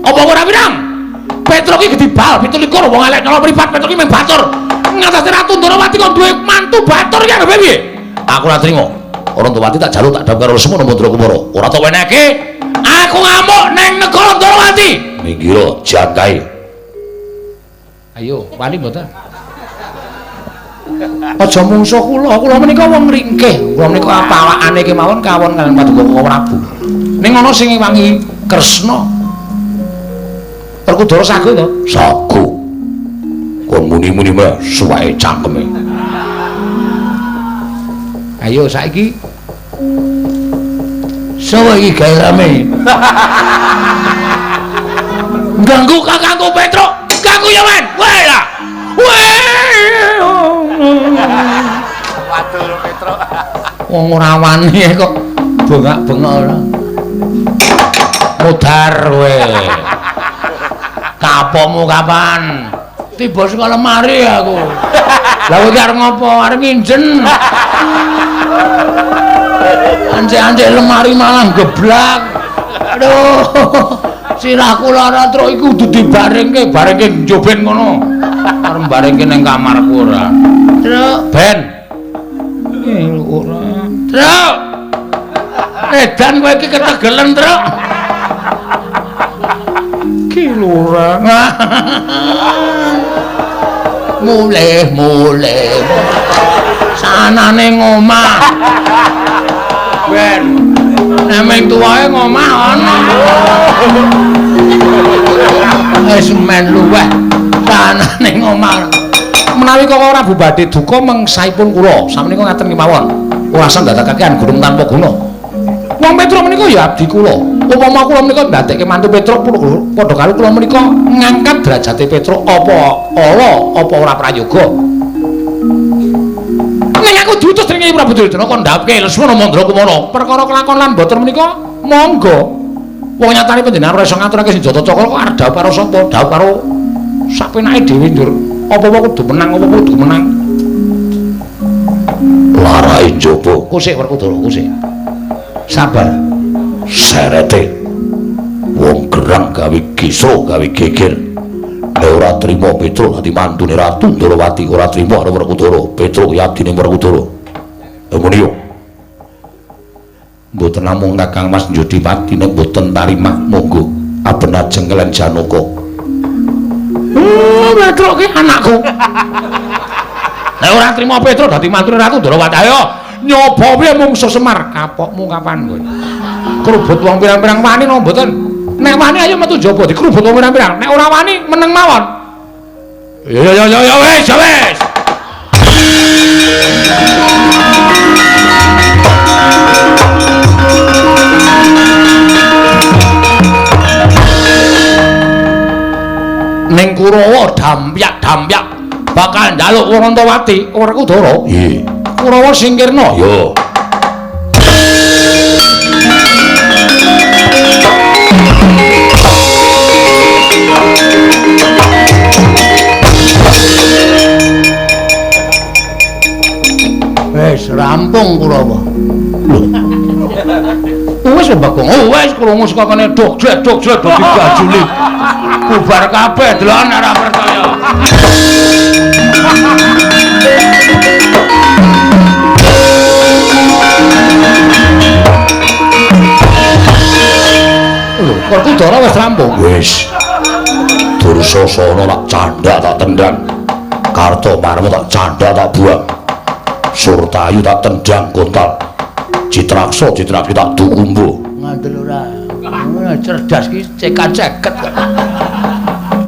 Apa ora wirang? Petruk iki gedhi bal 17 wong elek nyala mripat. Petruk iki mung batur. Ngatasi Ratu Ndorowati kok duwe mantu batur iki arep piye? Aku ora trima. Orantawati tak jaluk tak dawuh karo Semana Mandra Kumara. Ora tak wenehke. Aku ngamuk neng negara Ndorowati. Minggir jangkae. Ayo, wani mboten? Aja mungsuh kula menika wong ringkih. Kula menika apawakane kemawon kawon kaliyan Paduka Prabu. Ning ana sing wangi Kresna. Perkudara sagu to? Sagu. Kon muni-muni mah suwae cangkeme. Ayo saiki. Sopo iki gawe rame? Ganggu kakangku Petruk. Ganggu ya men. Wae lah. Waduh Petruk. Wong ora wani kok bengak-bengok ora. Mudar kowe. Kapokmu kapan? Tiba saka lemari aku. Lah kowe arep ngopo? Arep nginjen. Anjek-anjek lemari malah geblak. Aduh. Sirahku lara Truk iku kudu dibaringke, baringke njoben ngono. Arep baringke ning kamarku ora. Truk, Ben. ora. Truk. Edan kowe iki ketegelen, Truk. Ki Lurah. Mulih. Sanane ngomah. Ben. Nek ming tuwae ngomah ana. Wis men luweh tanane ngomah. Menawi kok ora bubade duka mengsaipun kula, sameneika ngaten kemawon. Ulasan dadakaken gunung tanpa guna. Wong Petruk menika ya abdi kula. Upama kula menika ndadekke mantu Petruk padha karo kula menika ngangkat derajate Petruk apa ala apa ora prayoga. Ning aku diutus dening Prabu Duryudana kon ndhapke Lesmana Mandra Kumara perkara kelakon lan boten menika monggo. Wong nyatane panjenengan ora iso ngaturake Senjata Cakra kok arep dhawuh karo sapa? Dhawuh karo sapenake dhewe ndur. Apa-apa kudu menang, apa kudu menang. Larai njaba. Kusik Werkudara, kusik. Sabar. Serete. Wong gerang gawe kisra, gawe geger. Nek ora trima Petruk dadi mantune Ratu Ndrawati, ora trima karo Werkudara. Petruk yadine Werkudara. Emuniyo. Mboten namung Kakang Mas Jodipati nek mboten tarimah monggo abenajeng kalian Janaka. Petruk ki anakku. Nek ora trima Petruk dadi mantune Ratu Ndrawati, ayo nyoba piye mungsuh Semar, kapokmu kapan kowe? Krubut wong pirang-pirang wani napa mboten? Nek wani ayo metu jaba dikrubut wong pirang-pirang. Nek ora wani meneng mawon. Ya wis, ya wis. Ning Kurawa dampyak bakal njaluk Wrantawati Werkudara. Nggih. Kurawa singkirna. Yo. Wis rampung Kurawa. Wis Bagong. Wis krungu saka kene dogjet dadi bajuli. Bubar kabeh delon ora percaya. Lho, Werkudara wis rampung. Wis. Dursasana tak candha tak tendang. Kartomarma tak candha tak buang. Surtayu tak tendang kontal. Citraksa tak dukumbu. Ngandel ora. Cerdas ki cekak-ceket.